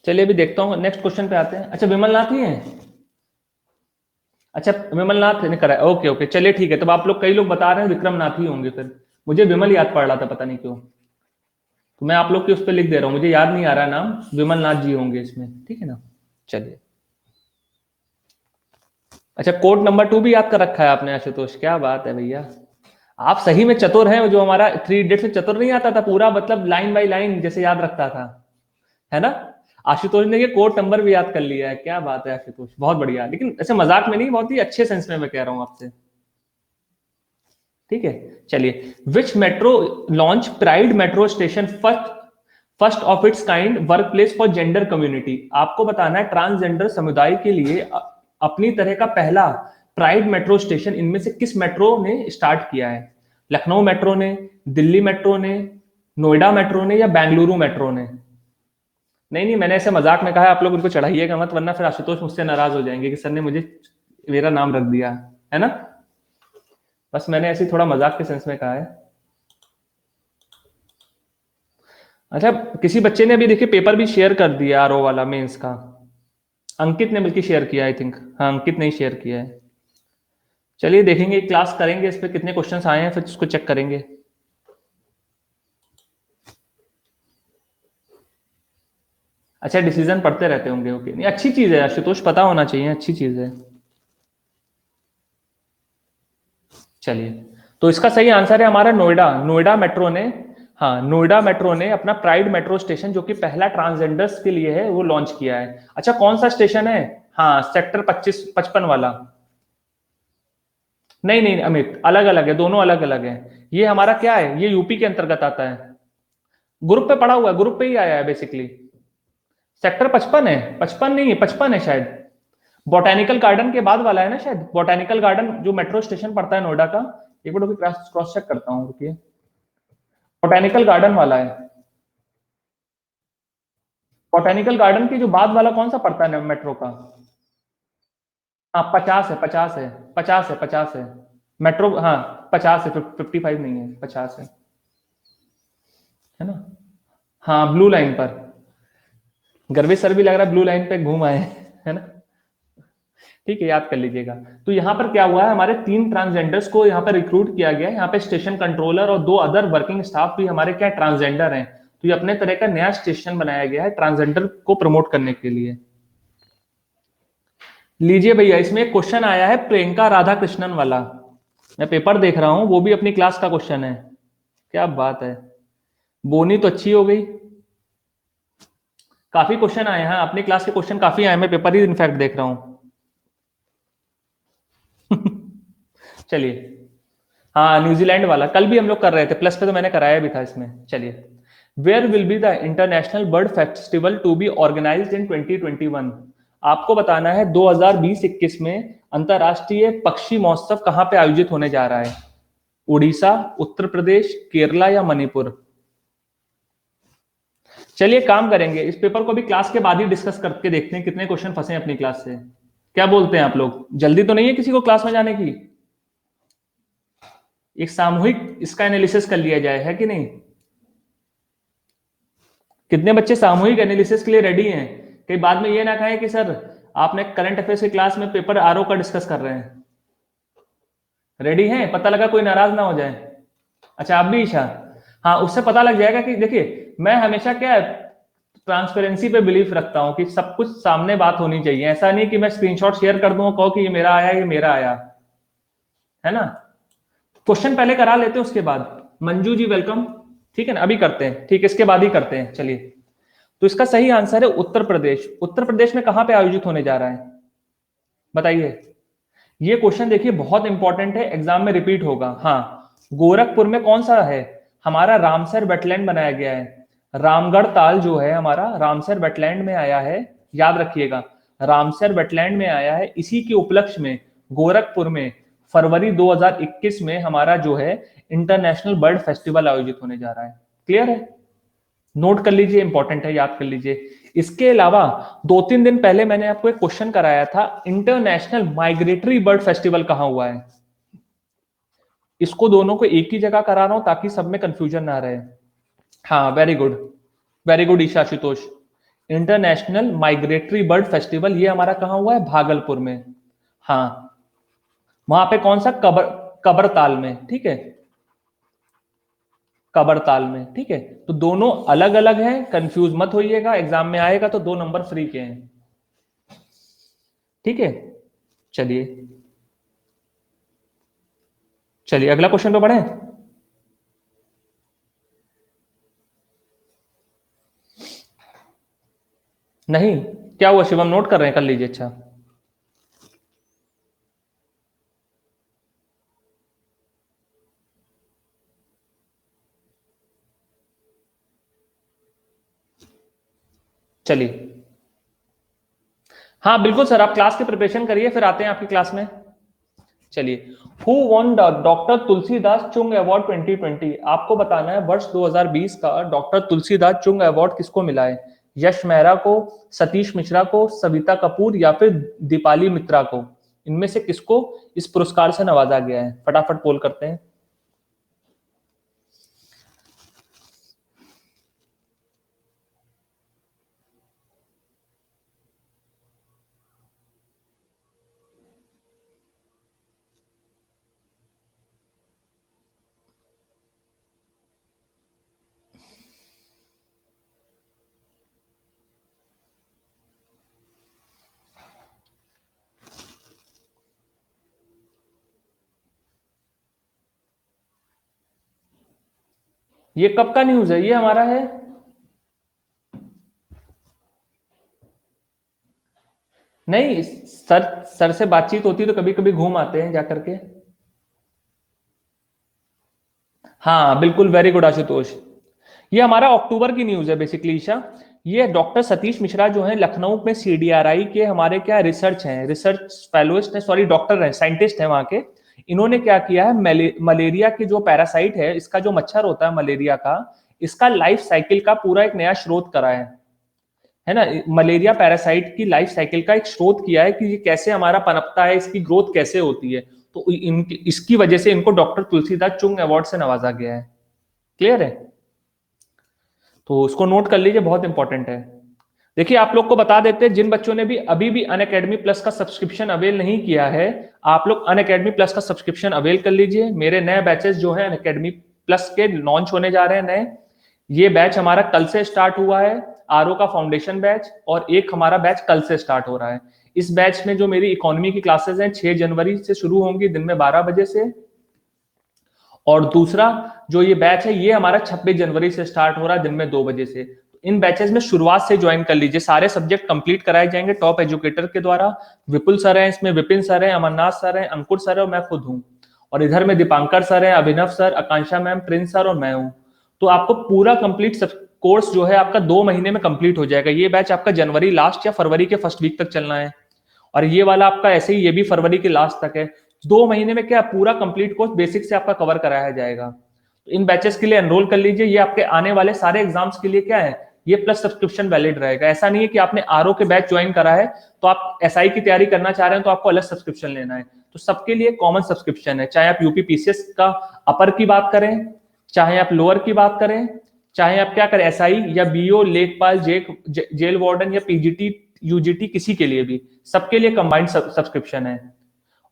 चलिए अभी देखता हूँ, नेक्स्ट क्वेश्चन पे आते हैं। अच्छा, विमल नाथ ही है। अच्छा, विमल नाथ ने करा, ओके ओके, चलिए ठीक है। तब आप लोग, कई लोग बता रहे हैं विक्रम नाथ ही होंगे, फिर मुझे विमल याद पड़ रहा था, पता नहीं क्यों, तो मैं आप लोग के उस पर लिख दे रहा हूँ, मुझे याद नहीं आ रहा नाम, विमल नाथ जी होंगे इसमें। ठीक है ना, चलिए। अच्छा, कोड नंबर 2 भी याद कर रखा है आपने आशुतोष, क्या बात है भैया, आप सही में चतुर हैं। जो हमारा 3 इडियट्स में चतुर नहीं आता था पूरा, मतलब लाइन बाय लाइन जैसे याद रखता था, है ना? आशुतोष ने ये कोड नंबर भी याद कर लिया है, क्या बात है आशुतोष, बहुत बढ़िया। लेकिन ऐसे मजाक में नहीं, बहुत ही अच्छे सेंस में मैं कह रहा हूं आपसे। ठीक है, चलिए। Which metro launch pride metro station first of its kind workplace for gender community? आपको बताना है ट्रांसजेंडर समुदाय के लिए अपनी तरह का पहला प्राइड मेट्रो स्टेशन इनमें से किस मेट्रो ने स्टार्ट किया है? लखनऊ मेट्रो ने, दिल्ली मेट्रो ने, नोएडा मेट्रो ने या बेंगलुरु मेट्रो ने? नहीं, मैंने ऐसे मजाक में कहा है, आप लोग उनको चढ़ाइएगा मत, वरना फिर आशुतोष मुझसे नाराज हो जाएंगे कि सर ने मुझे मेरा नाम रख दिया, है ना? बस मैंने ऐसे थोड़ा मजाक के सेंस में कहा है। अच्छा, किसी बच्चे ने अभी देखिए पेपर भी शेयर कर दिया आरओ वाला मेंस का, अंकित ने बल्कि शेयर किया, आई थिंक, हाँ अंकित ने शेयर किया है। चलिए देखेंगे, क्लास करेंगे इस पे कितने क्वेश्चंस आए हैं, फिर उसको चेक करेंगे। अच्छा, डिसीजन पढ़ते रहते होंगे, ओके, नहीं अच्छी चीज है आशुतोष, पता होना चाहिए, अच्छी चीज है। चलिए, तो इसका सही आंसर है हमारा नोएडा। नोएडा मेट्रो ने, हाँ नोएडा मेट्रो ने अपना प्राइड मेट्रो स्टेशन, जो कि पहला ट्रांसजेंडर्स के लिए है, वो लॉन्च किया है। अच्छा, कौन सा स्टेशन है? हाँ, सेक्टर 25-55 वाला। नहीं नहीं अमित, अलग अलग है, दोनों अलग अलग है। ये हमारा क्या है, ये यूपी के अंतर्गत आता है। ग्रुप पे पड़ा हुआ है, ग्रुप पे ही आया है बेसिकली। सेक्टर 55 है, 55 नहीं है, 55 है शायद। बोटेनिकल गार्डन के बाद वाला है ना शायद, बोटेनिकल गार्डन जो मेट्रो स्टेशन पड़ता है नोएडा का। एक मिनट क्रॉस चेक करता हूँ, रुकिए। बोटेनिकल गार्डन वाला है। बोटेनिकल गार्डन के जो बाद वाला कौन सा पड़ता है मेट्रो का? हाँ 50 है, 50 है, 50 है, 50 है। मेट्रो, हाँ 50 है, 55 नहीं है, 50 है ना। हाँ ब्लू लाइन पर। गर्वे सर भी लग रहा है ब्लू लाइन पे घूम आए है ना। ठीक है, याद कर लीजिएगा। तो यहाँ पर क्या हुआ है, हमारे 3 ट्रांसजेंडर्स को यहाँ पर रिक्रूट किया गया है। यहाँ पे स्टेशन कंट्रोलर और 2 अदर वर्किंग स्टाफ भी हमारे क्या ट्रांसजेंडर हैं। तो ये अपने तरह का नया स्टेशन बनाया गया है ट्रांसजेंडर को प्रमोट करने के लिए। लीजिए भैया, इसमें एक क्वेश्चन आया है प्रियंका राधा कृष्णन वाला। मैं पेपर देख रहा हूं, वो भी अपनी क्लास का क्वेश्चन है। क्या बात है, बोनी तो अच्छी हो गई। काफी क्वेश्चन आए हैं अपनी क्लास के, क्वेश्चन काफी आए, मैं पेपर ही इनफैक्ट देख रहा हूं। चलिए, हाँ न्यूजीलैंड वाला कल भी हम लोग कर रहे थे, प्लस पे तो मैंने कराया भी था इसमें। चलिए, where will be the international bird festival to be organised in 2021? आपको बताना है 2020-21 में अंतरराष्ट्रीय पक्षी महोत्सव कहां पे आयोजित होने जा रहा है? उड़ीसा, उत्तर प्रदेश, केरला या मणिपुर? चलिए काम करेंगे, इस पेपर को भी क्लास के बाद ही डिस्कस करके देखते हैं कितने क्वेश्चन फंसे हैं अपनी क्लास से। क्या बोलते हैं आप लोग, जल्दी तो नहीं है किसी को क्लास में जाने की? एक सामूहिक इसका एनालिसिस कर लिया जाए, है कि नहीं? कितने बच्चे सामूहिक एनालिसिस के लिए रेडी हैं? कहीं बाद में ये ना कहें कि सर आपने करंट अफेयर्स की क्लास में पेपर आरओ का डिस्कस कर रहे हैं। रेडी हैं? पता लगा कोई नाराज ना हो जाए। अच्छा आप भी ईशा, हाँ उससे पता लग जाएगा कि देखिए मैं हमेशा क्या ट्रांसपेरेंसी पे बिलीफ रखता हूँ कि सब कुछ सामने बात होनी चाहिए। ऐसा नहीं कि मैं स्क्रीनशॉट शेयर कर दूं, कहो कि ये मेरा आया, ये मेरा आया, है ना। क्वेश्चन पहले करा लेते हैं उसके बाद। मंजू जी वेलकम। ठीक है ना, अभी करते हैं, ठीक है इसके बाद ही करते हैं। चलिए, तो इसका सही आंसर है उत्तर प्रदेश। उत्तर प्रदेश में कहां पे आयोजित होने जा रहा है बताइए? ये क्वेश्चन देखिए बहुत इंपॉर्टेंट है, एग्जाम में रिपीट होगा। हाँ, गोरखपुर में कौन सा है, हमारा रामसर वेटलैंड बनाया गया है। रामगढ़ ताल जो है हमारा रामसर वेटलैंड में आया है, याद रखिएगा। रामसर वेटलैंड में आया है, इसी के उपलक्ष्य में गोरखपुर में फरवरी 2021 में हमारा जो है इंटरनेशनल बर्ड फेस्टिवल आयोजित होने जा रहा है। क्लियर है? नोट कर लीजिए, इंपॉर्टेंट है, याद कर लीजिए। इसके अलावा 2-3 दिन पहले मैंने आपको एक क्वेश्चन कराया था, इंटरनेशनल माइग्रेटरी बर्ड फेस्टिवल कहां हुआ है। इसको दोनों को एक ही जगह करा रहा हूं ताकि सब में कंफ्यूजन ना रहे। हाँ very good, very good Isha Ashutosh. International migratory bird festival ये हमारा कहां हुआ है, भागलपुर में। हाँ, वहां पे कौन सा, कबरताल में, ठीक है, कबरताल में, ठीक है। तो दोनों अलग अलग हैं, कंफ्यूज मत होइएगा, एग्जाम में आएगा तो 2 नंबर फ्री के हैं। ठीक है, चलिए चलिए अगला क्वेश्चन पे बढ़े। नहीं, क्या हुआ शिवम, नोट कर रहे हैं, कर लीजिए। अच्छा चलिए, हाँ बिल्कुल सर, आप क्लास की प्रिपरेशन करिए, फिर आते हैं आपकी क्लास में। चलिए, who won doctor Tulsidas Chung award 2020? आपको बताना है वर्ष 2020 का डॉक्टर तुलसीदास चुंग अवार्ड किसको मिला है? यश मेहरा को, सतीश मिश्रा को, सविता कपूर या फिर दीपाली मित्रा को? इनमें से किसको इस पुरस्कार से नवाजा गया है? फटाफट पोल करते हैं। ये कब का न्यूज है? ये हमारा है, नहीं सर, सर से बातचीत होती है तो कभी कभी घूम आते हैं जाकर के। हाँ बिल्कुल, वेरी गुड आशुतोष। ये हमारा अक्टूबर की न्यूज है बेसिकली ईशा। ये डॉक्टर सतीश मिश्रा जो है लखनऊ में सीडीआरआई के हमारे क्या रिसर्च हैं, रिसर्च फेलोइस्ट है, सॉरी डॉक्टर हैं, साइंटिस्ट हैं वहां के। इन्होंने क्या किया है, मलेरिया की जो पैरासाइट है, इसका जो मच्छर होता है मलेरिया का, इसका लाइफ साइकिल का पूरा एक नया स्रोत करा है ना। मलेरिया पैरासाइट की लाइफ साइकिल का एक स्रोत किया है कि ये कैसे हमारा पनपता है, इसकी ग्रोथ कैसे होती है। तो इसकी वजह से इनको डॉक्टर तुलसीदास चुंग अवार्ड से नवाजा गया है। क्लियर है? तो उसको नोट कर लीजिए, बहुत इंपॉर्टेंट है। देखिए आप लोग को बता देते हैं, जिन बच्चों ने भी अभी भी अनअकैडमी प्लस का सब्सक्रिप्शन अवेल नहीं किया है, आप लोग अनअकैडमी प्लस का सब्सक्रिप्शन अवेल कर लीजिए। मेरे नए बैचेस जो है अनअकैडमी प्लस के लॉन्च होने जा रहे हैं नए। ये बैच हमारा कल से स्टार्ट हुआ है, आरओ का फाउंडेशन बैच, और एक हमारा बैच कल से स्टार्ट हो रहा है। इस बैच में जो मेरी इकोनॉमी की क्लासेस हैं 6 जनवरी से शुरू होंगी दिन में 12 बजे से, और दूसरा जो ये बैच है ये हमारा 26 जनवरी से स्टार्ट हो रहा है दिन में 2 बजे से। इन बैचेस में शुरुआत से ज्वाइन कर लीजिए, सारे सब्जेक्ट कंप्लीट कराए जाएंगे टॉप एजुकेटर के द्वारा। विपुल सर हैं इसमें, विपिन सर हैं, अमरनाथ सर हैं, अंकुर सर है और मैं खुद हूँ। और इधर में दीपांकर सर हैं, अभिनव सर, आकांक्षा मैम, प्रिंस सर और मैं हूँ। तो आपको पूरा कंप्लीट कोर्स जो है आपका 2 महीने में कंप्लीट हो जाएगा। ये बैच आपका जनवरी लास्ट या फरवरी के फर्स्ट वीक तक चलना है, और ये वाला आपका ऐसे ही ये भी फरवरी के लास्ट तक है। 2 महीने में क्या पूरा कंप्लीट कोर्स बेसिक से आपका कवर कराया जाएगा। तो इन बैचेस के लिए एनरोल कर लीजिए। ये आपके आने वाले सारे एग्जाम्स के लिए क्या है, ये प्लस सब्सक्रिप्शन वैलिड रहेगा। ऐसा नहीं है कि आपने आरओ के बैच ज्वाइन करा है तो आप एसआई की तैयारी करना चाह रहे हैं तो आपको अलग सब्सक्रिप्शन लेना है। तो सबके लिए कॉमन सब्सक्रिप्शन है, चाहे आप यूपी पीसीएस का अपर की बात करें, चाहे आप लोअर की बात करें, चाहे आप क्या करें एसआई या बीओ, लेखपाल, जेल वार्डन या पीजीटी, यूजीटी, किसी के लिए भी, सबके लिए कंबाइंड सब्सक्रिप्शन है।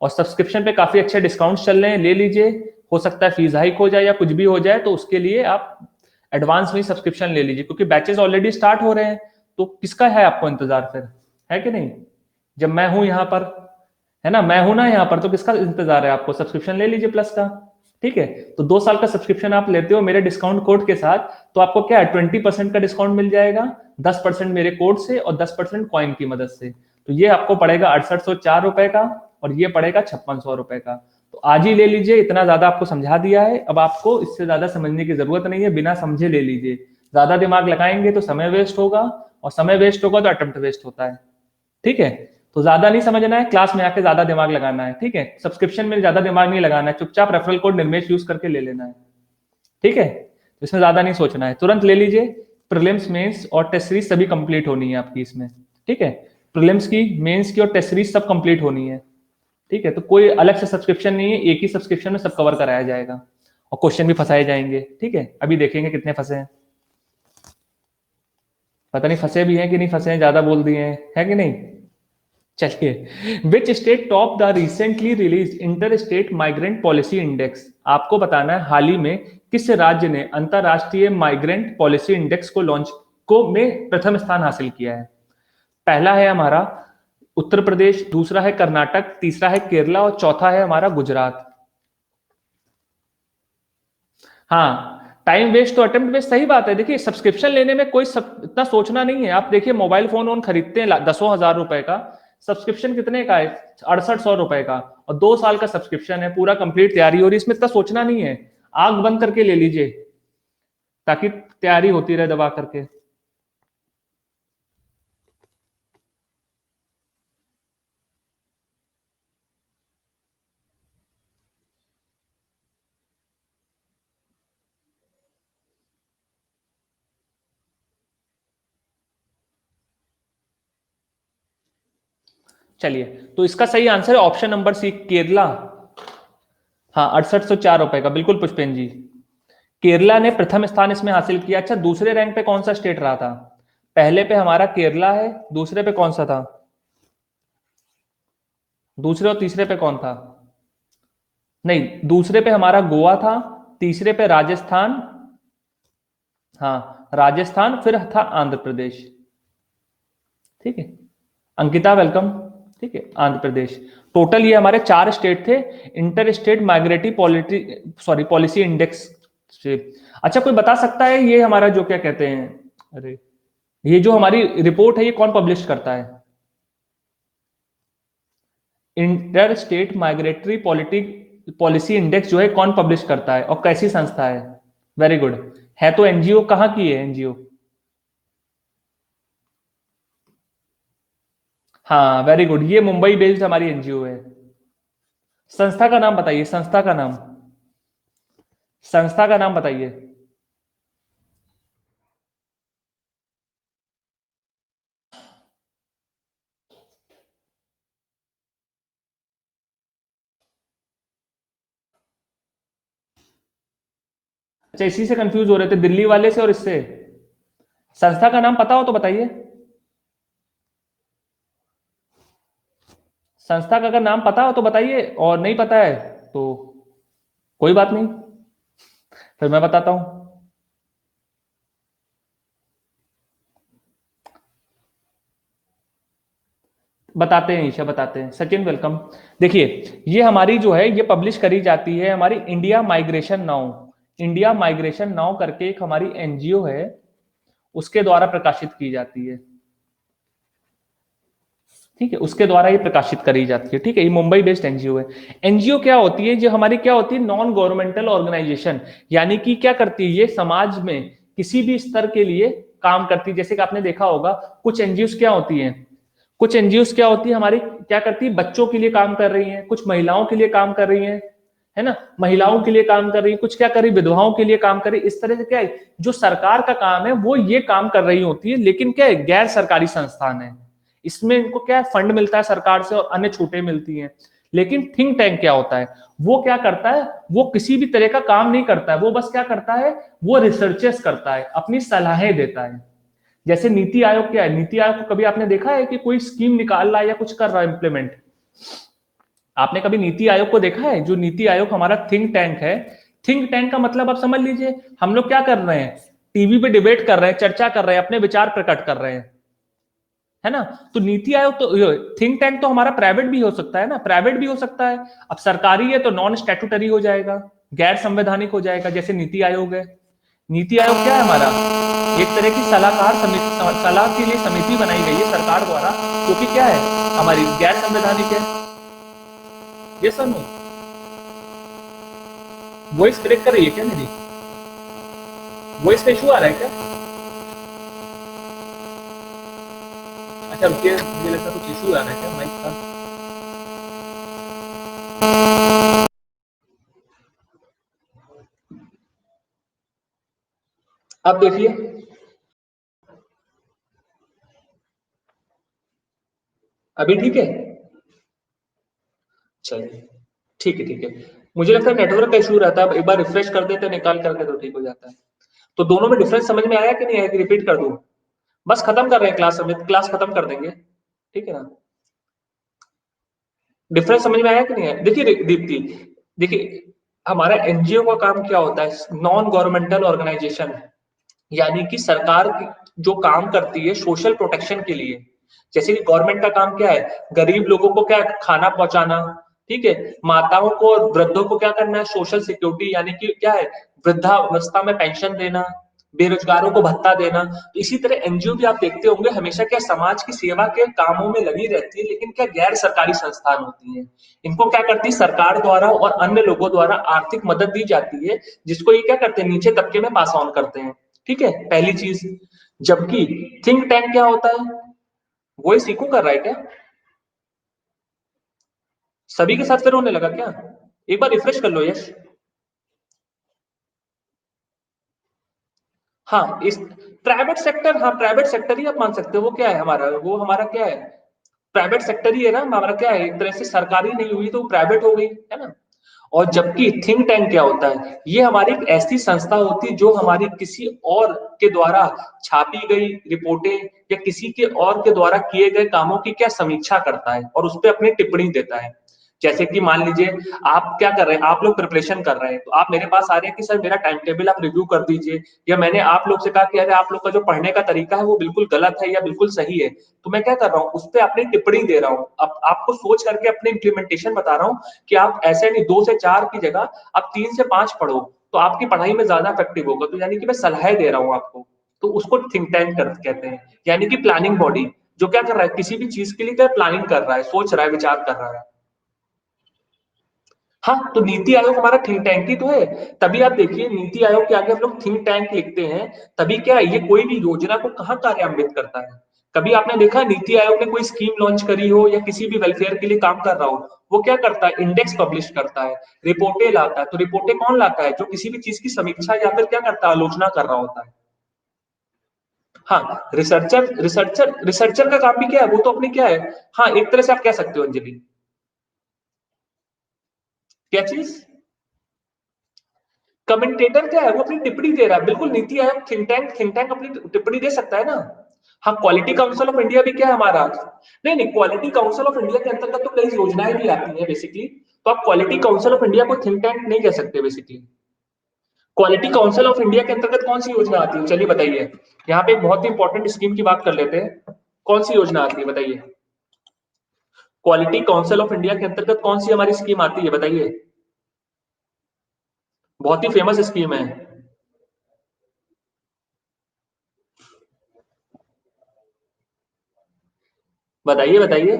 और सब्सक्रिप्शन पे काफी अच्छे डिस्काउंट चल रहे हैं, ले लीजिए। हो सकता है फीस हाइक हो जाए या कुछ भी हो जाए, तो उसके लिए आप एडवांस में सब्सक्रिप्शन ले लीजिए, क्योंकि बैचेस ऑलरेडी स्टार्ट हो रहे हैं। तो किसका है आपको इंतजार फिर, है कि नहीं? जब मैं हूं यहाँ पर, है ना, मैं हूं ना यहाँ पर, तो किसका इंतजार है आपको? सब्सक्रिप्शन ले लीजिए प्लस का। ठीक है, तो 2 साल का सब्सक्रिप्शन आप लेते हो मेरे डिस्काउंट कोड के साथ, तो आपको क्या है 20% का डिस्काउंट मिल जाएगा, 10% मेरे कोड से और 10% कॉइन की मदद से। तो ये आपको पड़ेगा 6804 रुपए का, और ये पड़ेगा 5600 रुपए का। तो आज ही ले लीजिए, इतना ज्यादा आपको समझा दिया है, अब आपको इससे ज्यादा समझने की जरूरत नहीं है, बिना समझे ले लीजिए। ज्यादा दिमाग लगाएंगे तो समय वेस्ट होगा, और समय वेस्ट होगा तो अटेम्प्ट वेस्ट होता है। ठीक है, तो ज्यादा नहीं समझना है, क्लास में आके ज्यादा दिमाग लगाना है। ठीक है, सब्सक्रिप्शन में ज्यादा दिमाग नहीं लगाना है, चुपचाप रेफरल कोड निर्मेश यूज करके ले लेना है। ठीक है, तो इसमें ज्यादा नहीं सोचना है, तुरंत ले लीजिए। प्रीलिम्स, मेंस और टेस्ट सीरीज सभी कंप्लीट होनी है आपकी इसमें। ठीक है, प्रीलिम्स की, मेंस की और टेस्ट सीरीज सब कंप्लीट होनी है। ठीक है, तो कोई अलग से सब्सक्रिप्शन नहीं है, एक ही सब्सक्रिप्शन में सब कवर कराया जाएगा, और क्वेश्चन भी फंसाए जाएंगे। ठीक है, अभी देखेंगे कितने फंसे हैं, पता नहीं फंसे भी हैं कि नहीं फंसे हैं, ज्यादा बोल दिए हैं, है कि नहीं? चलिए, which state top the recently release inter state migrant policy index. आपको बताना है हाल ही में किस राज्य ने अंतरराष्ट्रीय माइग्रेंट पॉलिसी इंडेक्स को लॉन्च को में प्रथम स्थान हासिल किया है। पहला है हमारा उत्तर प्रदेश, दूसरा है कर्नाटक, तीसरा है केरला और चौथा है हमारा गुजरात। हाँ, टाइम वेस्ट तो अटेम्प्ट वेस्ट, सही बात है। देखिए सब्सक्रिप्शन लेने में कोई इतना सोचना नहीं है। आप देखिए मोबाइल फोन खरीदते हैं 10,000 रुपए का, सब्सक्रिप्शन कितने का है? 6800 रुपए का, और 2 साल का सब्सक्रिप्शन है, पूरा कंप्लीट तैयारी हो रही है, इसमें इतना सोचना नहीं है। आंख बंद करके ले लीजिए, ताकि तैयारी होती रहे दबा करके। चलिए, तो इसका सही आंसर है ऑप्शन नंबर सी, केरला। हाँ, 6804 रुपए का, बिल्कुल पुष्पेन जी। केरला ने प्रथम स्थान इसमें हासिल किया। अच्छा, दूसरे रैंक पे कौन सा स्टेट रहा था? पहले पे हमारा केरला है, दूसरे पे कौन सा था? दूसरे और तीसरे पे कौन था? नहीं, दूसरे पे हमारा गोवा था, तीसरे पे राजस्थान, हाँ राजस्थान, फिर था आंध्र प्रदेश। ठीक है, अंकिता वेलकम। ठीक है, आंध्र प्रदेश। टोटल ये हमारे 4 स्टेट थे inter state migratory policy index अच्छा, कोई बता सकता है ये हमारा जो क्या कहते हैं, अरे ये जो हमारी रिपोर्ट है ये कौन पब्लिश करता है? Inter state migratory policy index जो है कौन पब्लिश करता है और कैसी संस्था है? Very good. है तो एनजीओ, कहाँ की है एनजीओ? हाँ वेरी गुड, ये मुंबई बेस्ड हमारी एनजीओ है। संस्था का नाम बताइए, संस्था का नाम, संस्था का नाम बताइए। अच्छा, इसी से कंफ्यूज हो रहे थे दिल्ली वाले से और इससे। संस्था का नाम पता हो तो बताइए। संस्था का अगर नाम पता हो तो बताइए, और नहीं पता है तो कोई बात नहीं, फिर मैं बताता हूं। बताते हैं ईशा, बताते हैं। सचिन वेलकम। देखिए ये हमारी जो है ये पब्लिश करी जाती है हमारी India migration now. India migration now करके एक हमारी एनजीओ है, उसके द्वारा प्रकाशित की जाती है। ठीक है, उसके द्वारा ये प्रकाशित करी जाती है। ठीक है, ये मुंबई बेस्ड एनजीओ है। एनजीओ क्या होती है? जो हमारी क्या होती है, नॉन गवर्नमेंटल ऑर्गेनाइजेशन। यानी कि क्या करती है ये, समाज में किसी भी स्तर के लिए काम करती है। जैसे कि आपने देखा होगा कुछ एनजीओ क्या होती हैं, कुछ एनजीओ क्या होती है हमारी, क्या करती है, बच्चों के लिए काम कर रही है, कुछ महिलाओं के लिए काम कर रही है, है ना, महिलाओं के लिए काम कर रही है, कुछ क्या कर रही, विधवाओं के लिए काम कर रही है। इस तरह से क्या है, जो सरकार का काम है वो ये काम कर रही होती है, लेकिन क्या है, गैर सरकारी संस्थान है। इसमें इनको क्या है, फंड मिलता है सरकार से और अन्य छूटें मिलती हैं। लेकिन थिंक टैंक क्या होता है, वो क्या करता है, वो किसी भी तरह का काम नहीं करता है, वो बस क्या करता है, वो रिसर्चेस करता है, अपनी सलाहें देता है। जैसे नीति आयोग क्या है, नीति आयोग को कभी आपने देखा है कि कोई स्कीम निकाल रहा है या कुछ कर रहा है इंप्लीमेंट? आपने कभी नीति आयोग को देखा है? जो नीति आयोग हमारा थिंक टैंक है, थिंक टैंक का मतलब आप समझ लीजिए, हम लोग क्या कर रहे हैं, टीवी पे डिबेट कर रहे हैं, चर्चा कर रहे हैं, अपने विचार प्रकट कर रहे हैं, है ना। तो नीति आयोग तो, थिंक टैंक तो हमारा प्राइवेट भी हो सकता है ना, प्राइवेट भी हो सकता है। अब सरकारी है तो नॉन स्टैट्यूटरी हो जाएगा, गैर संवैधानिक हो जाएगा, जैसे नीति आयोग है। नीति आयोग क्या है हमारा, एक तरह की सलाहकार समिति, सलाह के लिए समिति बनाई गई है सरकार द्वारा, जो कि क्या है, हमारी गैर संवैधानिक है। ये सब वॉइस ब्रेक कर रही है क्या मेरी? वॉइस का इशू आ रहा है क्या? अच्छा रुकिए, मुझे लगता है कुछ इशू आ रहा है क्या माइक का। अब देखिए, अभी ठीक है? चलिए, ठीक है ठीक है। मुझे लगता है नेटवर्क का इशू रहता है, एक बार रिफ्रेश कर देते हैं निकाल करके तो ठीक हो जाता है। तो दोनों में डिफरेंस समझ में आया कि नहीं आया, कि रिपीट कर दूं? बस खत्म कर रहे हैं क्लास, समित क्लास खत्म कर देंगे, ठीक है ना। डिफरेंस समझ में आया कि नहीं आया? देखिए दीप्ति, देखिए हमारा एनजीओ का काम क्या होता है, नॉन गवर्नमेंटल ऑर्गेनाइजेशन, यानी कि सरकार जो काम करती है सोशल प्रोटेक्शन के लिए। जैसे कि गवर्नमेंट का काम क्या है, गरीब लोगों को क्या, खाना पहुंचाना, ठीक है, माताओं को और वृद्धों को क्या करना है, सोशल सिक्योरिटी, यानी कि क्या है, वृद्धावस्था में पेंशन देना, बेरोजगारों को भत्ता देना। तो इसी तरह एनजीओ भी आप देखते होंगे हमेशा क्या, समाज की सेवा के कामों में लगी रहती है, लेकिन क्या गैर सरकारी संस्थान होती है। इनको क्या करती है, सरकार द्वारा और अन्य लोगों द्वारा आर्थिक मदद दी जाती है, जिसको ये क्या करते हैं, नीचे तबके में पास ऑन करते हैं। ठीक है, पहली चीज। जबकि थिंक टैंक क्या होता है, वही सीखू कर रहा है क्या? सभी के साथ फिर होने लगा क्या? एक बार रिफ्रेश कर लो यश। हाँ, इस प्राइवेट सेक्टर, हाँ प्राइवेट सेक्टर ही आप मान सकते हो। वो क्या है हमारा, वो हमारा क्या है, प्राइवेट सेक्टर ही है ना हमारा। क्या है, एक तरह से सरकारी नहीं हुई तो प्राइवेट हो गई, है ना। और जबकि थिंक टैंक क्या होता है, ये हमारी एक ऐसी संस्था होती है जो हमारी किसी और के द्वारा छापी गई रिपोर्टें या किसी के और के द्वारा किए गए कामों की क्या समीक्षा करता है और उस पर अपनी टिप्पणी देता है। जैसे कि मान लीजिए आप क्या कर रहे हैं, आप लोग प्रिपरेशन कर रहे हैं, तो आप मेरे पास आ रहे हैं कि सर मेरा टाइम टेबल आप रिव्यू कर दीजिए, या मैंने आप लोग से कहा कि अरे आप लोग का जो पढ़ने का तरीका है वो बिल्कुल गलत है या बिल्कुल सही है, तो मैं क्या कर रहा हूँ, उस पर अपनी टिप्पणी दे रहा हूँ। अब आपको सोच करके अपने इंप्लीमेंटेशन बता रहा हूँ कि आप ऐसे नहीं, 2 से 4 की जगह आप 3 से 5 पढ़ो। तो आपकी पढ़ाई में ज्यादा इफेक्टिव होगा। तो यानी कि मैं सलाह दे रहा हूँ आपको, तो उसको थिंक टैंक कहते हैं, यानी कि प्लानिंग बॉडी, जो क्या कर रहा है, किसी भी चीज के लिए क्या प्लानिंग कर रहा है, सोच रहा है, विचार कर रहा है। हाँ, तो नीति आयोग हमारा थिंक टैंक ही तो है। तभी आप देखिए नीति आयोग के आगे हम लोग थिंक टैंक लिखते हैं, तभी क्या है, ये कोई भी योजना को कहाँ कार्यान्वित करता है। कभी आपने देखा नीति आयोग ने कोई स्कीम लॉन्च करी हो या किसी भी वेलफेयर के लिए काम कर रहा हो, वो क्या करता है, इंडेक्स पब्लिश करता है, रिपोर्टें लाता है। तो रिपोर्टें कौन लाता है, जो किसी भी चीज की समीक्षा या फिर क्या करता है, आलोचना कर रहा होता है। हाँ, रिसर्चर का काम भी क्या है, वो तो अपने क्या है, हाँ एक तरह से आप कह सकते हो अंजलि। क्या चीज, कमेंटेटर क्या है, वो अपनी टिप्पणी दे रहा है। बिल्कुल, नीति आयोग थिंक टैंक अपनी टिप्पणी दे सकता है ना। हाँ, क्वालिटी काउंसिल ऑफ इंडिया भी क्या है हमारा, नहीं नहीं, क्वालिटी काउंसिल ऑफ इंडिया के अंतर्गत तो कई योजनाएं भी आती हैं बेसिकली। तो आप क्वालिटी काउंसिल ऑफ इंडिया को थिंक टैंक नहीं कह सकते basically. Quality council of India के अंतर्गत कौन सी योजना आती है, चलिए बताइए। यहाँ पे एक बहुत ही इंपॉर्टेंट स्कीम की बात कर लेते हैं। कौन सी योजना आती है बताइए। क्वालिटी काउंसिल ऑफ इंडिया के अंतर्गत कौन सी हमारी स्कीम आती है बताइए। बहुत ही फेमस स्कीम है। बताइए बताइए।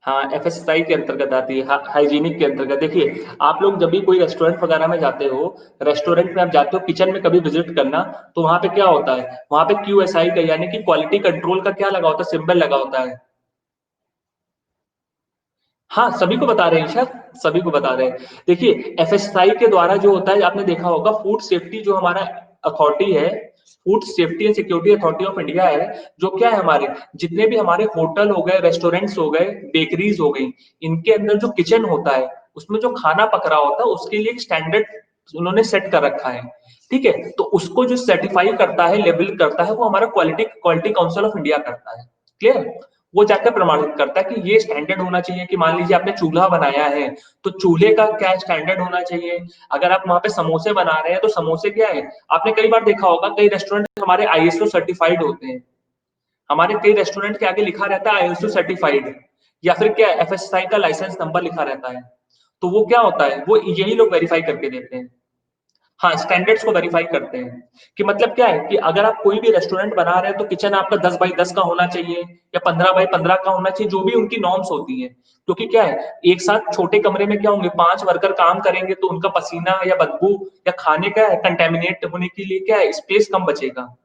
हाँ, एफएसएसआई के अंतर्गत आती है, हाइजीनिक के अंतर्गत। देखिए, आप लोग जब भी कोई रेस्टोरेंट वगैरह में जाते हो, रेस्टोरेंट में आप जाते हो, किचन में कभी विजिट करना, तो वहां पे क्या होता है, वहां पे क्यूएसआई का यानी कि क्वालिटी कंट्रोल का क्या लगा होता है, सिंबल लगा होता है। हाँ, सभी को बता रहे हैं सर, सभी को बता रहे हैं। देखिए, एफएसएसआई के द्वारा जो होता है, आपने देखा होगा, फूड सेफ्टी जो हमारा अथॉरिटी है, food safety and security authority of India है, जो क्या है, हमारे जितने भी हमारे होटल हो गए, रेस्टोरेंट्स हो गए, बेकरीज हो गई, इनके अंदर जो किचन होता है, उसमें जो खाना पक रहा होता है, उसके लिए एक स्टैंडर्ड उन्होंने सेट कर रखा है। ठीक है, तो उसको जो सर्टिफाई करता है, लेबल करता है, वो हमारा quality quality council of India करता है। क्लियर, वो जाकर प्रमाणित करता है कि ये स्टैंडर्ड होना चाहिए, कि मान लीजिए आपने चूल्हा बनाया है, तो चूल्हे का क्या स्टैंडर्ड होना चाहिए। अगर आप वहां पे समोसे बना रहे हैं, तो समोसे क्या है, आपने कई बार देखा होगा, कई रेस्टोरेंट हमारे आईएसओ सर्टिफाइड होते हैं। हमारे कई रेस्टोरेंट के आगे लिखा रहता है आईएसओ सर्टिफाइड, या फिर क्या एफएसएसआई का लाइसेंस नंबर लिखा रहता है। तो वो क्या होता है, वो यही लोग वेरीफाई करके देते हैं। हाँ, स्टैंडर्ड्स को वेरीफाई करते हैं, कि मतलब क्या है, कि अगर आप कोई भी रेस्टोरेंट बना रहे हैं, तो किचन आपका 10 बाई 10 का होना चाहिए, या 15 बाई 15 का होना चाहिए, जो भी उनकी नॉर्म्स होती है। क्योंकि क्या है, एक साथ छोटे कमरे में क्या होंगे, 5 वर्कर काम करेंगे, तो उनका पसीना या बदबू या खाने का कंटेमिनेट होने के लिए क्या है, स्पेस कम बचेगा।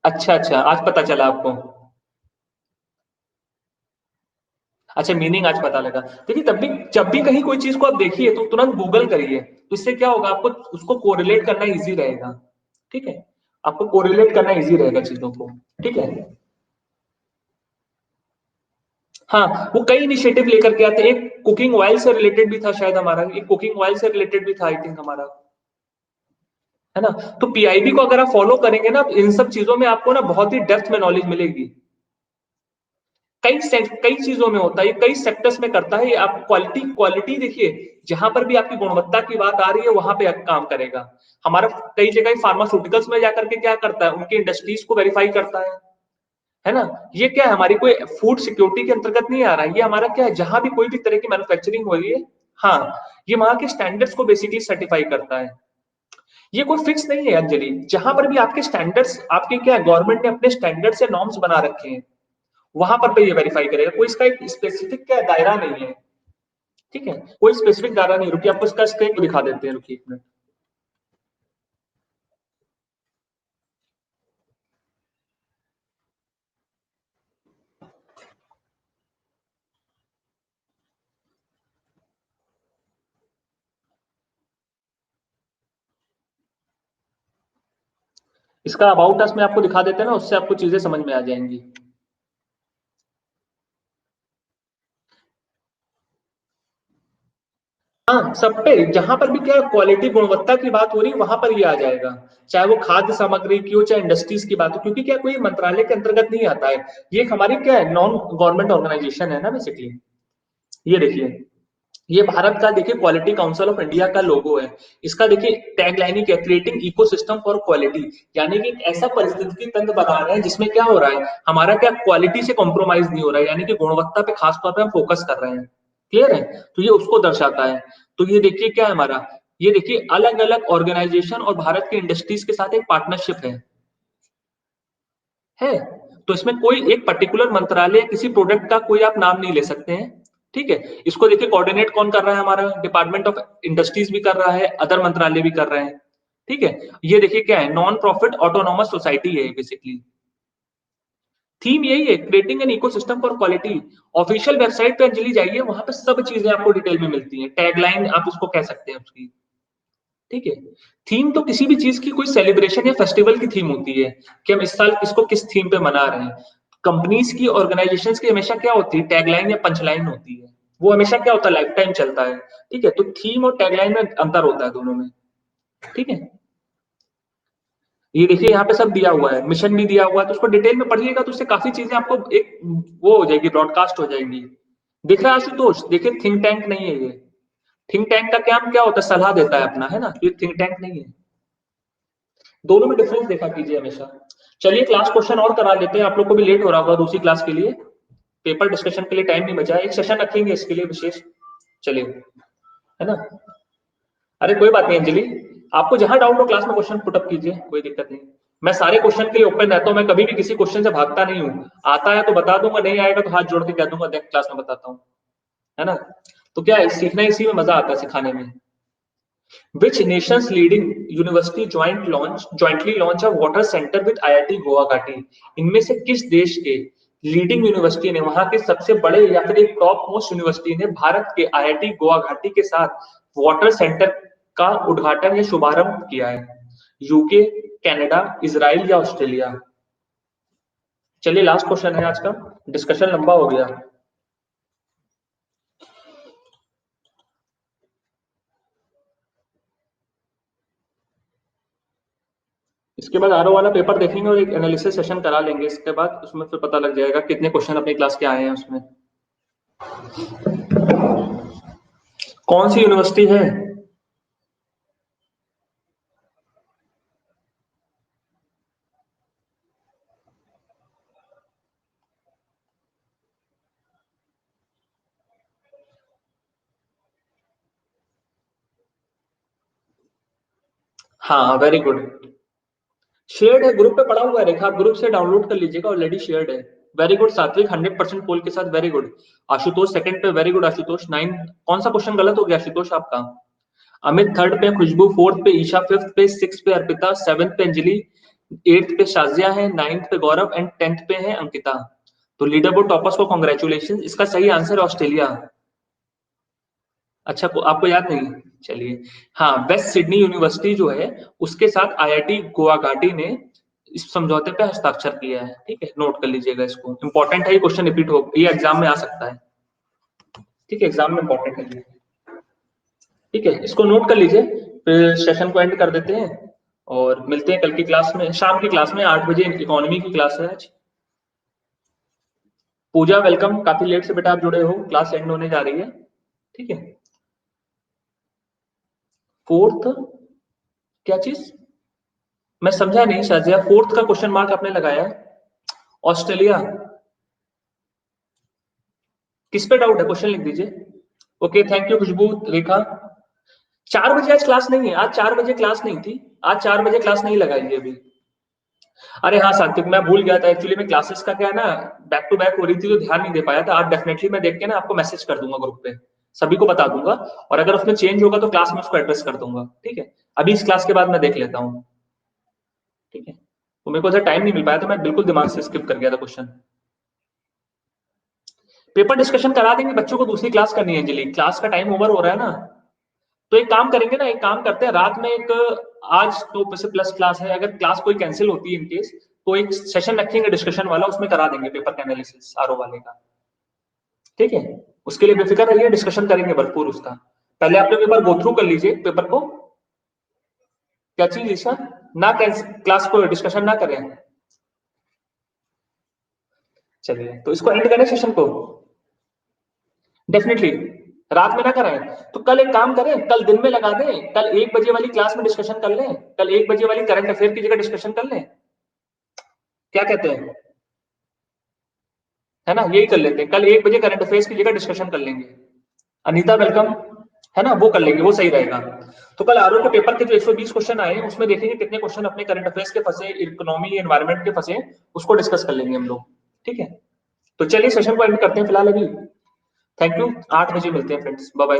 अच्छा अच्छा, आज पता चला आपको। अच्छा, मीनिंग आज पता लगा। देखिए, तब भी जब भी कहीं कोई चीज को आप देखिए, तो तुरंत गूगल करिए, तो इससे क्या होगा, आपको उसको कोरिलेट करना इजी रहेगा। ठीक है, आपको कोरिलेट करना इजी रहेगा चीजों को। ठीक है, हाँ, वो कई इनिशिएटिव लेकर के आते हैं। एक कुकिंग ऑयल से रिलेटेड भी था शायद हमारा, एक कुकिंग ऑयल से रिलेटेड भी था आई थिंक हमारा, है ना। तो पीआईबी को अगर आप फॉलो करेंगे ना, इन सब चीजों में आपको ना बहुत ही डेप्थ में नॉलेज मिलेगी। कई चीजों में होता है, कई सेक्टर्स में करता है। ये आप क्वालिटी क्वालिटी देखिए, जहां पर भी आपकी गुणवत्ता की बात आ रही है, वहां पे काम करेगा। हमारा कई जगह फार्मास्यूटिकल्स में जाकर के क्या करता है, उनकी इंडस्ट्रीज को वेरीफाई करता है ना। ये क्या है, हमारी कोई फूड सिक्योरिटी के अंतर्गत नहीं आ रहा है, ये हमारा क्या है, जहां भी कोई भी तरह की मैन्युफैक्चरिंग हो रही है, हाँ, ये वहां के स्टैंडर्ड्स को बेसिकली सर्टिफाई करता है। ये कोई फिक्स नहीं है अंजलि, जहां पर भी आपके स्टैंडर्ड्स, आपके क्या गवर्नमेंट ने अपने स्टैंडर्ड्स या नॉर्म्स बना रखे हैं, वहां पर ये वेरीफाई करेगा। कोई इसका एक स्पेसिफिक क्या दायरा नहीं है। ठीक है, कोई स्पेसिफिक दायरा नहीं। रुकिए, आपको इसका स्क्रीन दिखा देते हैं, रुकिए एक मिनट। इसका अबाउट अस में आपको दिखा देते हैं ना, उससे आपको चीजें समझ में आ जाएंगी। हाँ, सब पे, जहां पर भी क्या क्वालिटी गुणवत्ता की बात हो रही है, वहां पर ये आ जाएगा। चाहे वो खाद्य सामग्री की हो, चाहे इंडस्ट्रीज की बात हो, क्योंकि क्या कोई मंत्रालय के अंतर्गत नहीं आता है। ये हमारी क्या है, नॉन गवर्नमेंट ऑर्गेनाइजेशन है ना बेसिकली। ये देखिए, ये भारत का देखिए क्वालिटी काउंसिल ऑफ इंडिया का लोगो है। इसका देखिए टैगलाइन ही क्या, क्रिएटिंग इकोसिस्टम फॉर क्वालिटी, यानी कि एक ऐसा परिस्थिति तंत्र बना रहे हैं जिसमें क्या हो रहा है, हमारा क्या क्वालिटी से कॉम्प्रोमाइज नहीं हो रहा है, यानी कि गुणवत्ता पे खास तौर पे हम फोकस कर रहे हैं। क्लियर है? तो ये उसको दर्शाता है। तो ये देखिए क्या है हमारा, ये देखिए अलग अलग ऑर्गेनाइजेशन और भारत के इंडस्ट्रीज के साथ एक पार्टनरशिप है। तो इसमें कोई एक पर्टिकुलर मंत्रालय किसी प्रोडक्ट का कोई आप नाम नहीं ले सकते हैं। ठीक है? इसको देखिए कोऑर्डिनेट कौन कर रहा है, हमारा डिपार्टमेंट ऑफ इंडस्ट्रीज भी कर रहा है, अदर मंत्रालय भी कर रहे हैं। ठीक है? ये देखिए क्या है, नॉन प्रॉफिट ऑटोनोमस सोसाइटी है बेसिकली। थीम यही है, creating an ecosystem for quality. Official website पे अंजलि जाइए, वहां पे सब चीजें आपको डिटेल में मिलती हैं, टैगलाइन आप उसको कह सकते हैं उसकी। ठीक है? थीम तो किसी भी चीज की कोई सेलिब्रेशन या फेस्टिवल की थीम होती है कि हम इस साल किसको किस थीम पे मना रहे हैं। कंपनीज की, ऑर्गेनाइजेशन की हमेशा क्या होती है, टैगलाइन या पंचलाइन होती है। वो हमेशा क्या होता है, लाइफ टाइम चलता है। ठीक है? तो थीम और टैगलाइन में अंतर होता है दोनों में। ठीक है? ये देखिए यहाँ पे सब दिया हुआ है, मिशन भी दिया हुआ है, तो उसको डिटेल में पढ़िएगा तो उससे काफी चीजें आपको एक वो हो जाएगी, ब्रॉडकास्ट हो जाएंगी। दिख रहा है आशुतोष? देखिए थिंक टैंक नहीं है ये। थिंक टैंक का काम क्या होता है, सलाह देता है अपना, है ना? ये थिंक टैंक नहीं है। दोनों में डिफरेंस देखा कीजिए हमेशा। चलिए क्लास क्वेश्चन और करा लेते हैं, आप लोग को भी लेट हो रहा होगा दूसरी क्लास के लिए। पेपर डिस्कशन के लिए टाइम नहीं बचा है, एक सेशन रखेंगे इसके लिए विशेष। चलिए, है ना? अरे कोई बात नहीं अंजलि, आपको जहां डाउट हो क्लास में क्वेश्चन पुटअप कीजिए, कोई दिक्कत नहीं। मैं सारे क्वेश्चन के लिए ओपन रहता हूँ, मैं कभी भी किसी क्वेश्चन से भागता नहीं हूँ। आता है तो बता दूंगा, नहीं आएगा तो हाथ जोड़ के कह दूंगा देख क्लास में बताता हूँ। है ना? तो क्या है, सीखना इसी में मजा आता है, सिखाने में। Which nation's leading university jointly launch a water center with IIT Guwahati? इनमें से किस देश के लीडिंग यूनिवर्सिटी ने, वहां के सबसे बड़े या फिर एक टॉप मोस्ट यूनिवर्सिटी ने भारत के आईआईटी गुवाहाटी के साथ वाटर सेंटर का उद्घाटन या शुभारंभ किया है? यूके, कनाडा, इजराइल या ऑस्ट्रेलिया? चलिए लास्ट क्वेश्चन है आज का, डिस्कशन लंबा हो गया। इसके बाद आरओ वाला पेपर देखेंगे और एक एनालिसिस सेशन करा लेंगे इसके बाद, उसमें फिर पता लग जाएगा कितने क्वेश्चन अपनी क्लास के आए हैं उसमें। कौन सी यूनिवर्सिटी है? हाँ वेरी गुड। शेयर्ड है, ग्रुप पे पड़ा हुआ है, रेखा आप ग्रुप से डाउनलोड कर लीजिएगा, ऑलरेडी शेयर्ड है। वेरी गुड सात्विक, 100% पोल के साथ, वेरी गुड। आशुतोष सेकंड पे, वेरी गुड आशुतोष। 9 कौन सा क्वेश्चन गलत हो गया आशुतोष आपका? अमित थर्ड पे, खुशबू फोर्थ पे, ईशा फिफ्थ पे, सिक्स पे अर्पिता, सेवेंथ पे अंजलि, एट्थ पे शाजिया है, नाइन्थ पे गौरव एंड टेंथ पे है अंकिता। तो लीडर बोर्ड टॉपर्स को कॉन्ग्रेचुलेशन। इसका सही आंसर ऑस्ट्रेलिया। अच्छा आपको याद नहीं? चलिए, हाँ वेस्ट सिडनी यूनिवर्सिटी जो है उसके साथ आईआईटी गुवाहाटी ने इस समझौते पे हस्ताक्षर किया है। ठीक है, नोट कर लीजिएगा इसको, इंपॉर्टेंट है ये क्वेश्चन, रिपीट हो, ये एग्जाम में आ सकता है। ठीक है, एग्जाम में इंपॉर्टेंट है ये। ठीक है, इसको नोट कर लीजिए, फिर सेशन को एंड कर देते हैं और मिलते हैं कल की क्लास में, शाम की क्लास में 8 बजे इकोनॉमी की क्लास है आज। पूजा वेलकम, काफी लेट से बेटा आप जुड़े हो, क्लास एंड होने जा रही है। ठीक है, फोर्थ क्या चीज, मैं समझा नहीं शाजिया, फोर्थ का क्वेश्चन मार्क आपने लगाया है? ऑस्ट्रेलिया? किस पे डाउट है, क्वेश्चन लिख दीजिए। ओके थैंक यू खुशबू, रेखा। 4 बजे आज क्लास नहीं है, आज 4 बजे क्लास नहीं थी, आज 4 बजे क्लास नहीं लगाई है अभी। अरे हाँ सात्विक, मैं भूल गया था एक्चुअली, मैं क्लासेस का क्या है ना, बैक टू बैक हो रही थी तो ध्यान नहीं दे पाया था। आज डेफिनेटली मैं देख के ना आपको मैसेज कर दूंगा ग्रुप पे, सभी को बता दूंगा, और अगर उसमें चेंज होगा तो क्लास में उसको एड्रेस कर दूंगा। ठीक है, अभी इस क्लास के बाद मैं देख लेता हूँ। ठीक है, तो मेरे को टाइम नहीं मिल पाया, तो मैं बिल्कुल दिमाग से स्किप कर गया था क्वेश्चन। पेपर डिस्कशन करा देंगे, बच्चों को दूसरी क्लास करनी है अंजलि, क्लास का टाइम ओवर हो रहा है ना। तो एक काम करेंगे ना, एक काम करते हैं रात में एक, आज तो से प्लस क्लास है, अगर क्लास कोई कैंसिल होती है इनकेस, तो एक सेशन रखेंगे डिस्कशन वाला, उसमें करा देंगे पेपर का एनालिसिस आरओ वाले का। ठीक है, उसके लिए बेफिक्र रहिए, डिस्कशन करेंगे भरपूर उसका। पहले आपने पेपर गो थ्रू कर लीजिए पेपर को। क्या चीज ईशा, ना क्लास को डिस्कशन ना करें? चलिए तो इसको एंड करें सेशन को, डेफिनेटली। रात में ना कराएं, तो कल एक काम करें, कल दिन में लगा दें, कल 1 बजे वाली क्लास में डिस्कशन कर लें, कल 1 बजे वाली करंट अफेयर की जगह डिस्कशन कर लें, क्या कहते हैं? है ना, यही कर लेते हैं, कल 1 बजे करंट अफेयर्स की जगह डिस्कशन कर लेंगे। अनीता वेलकम, है ना, वो कर लेंगे, वो सही रहेगा। तो कल आरओ के पेपर के जो 120 क्वेश्चन आए उसमें देखेंगे कितने क्वेश्चन अपने करंट अफेयर्स के फंसे, इकोनॉमी एनवायरमेंट के फंसे, उसको डिस्कस कर लेंगे हम लोग। ठीक है, तो चलिए सेशन को एंड करते हैं फिलहाल अभी। थैंक यू, 8 बजे मिलते हैं फ्रेंड्स, बाय बाय।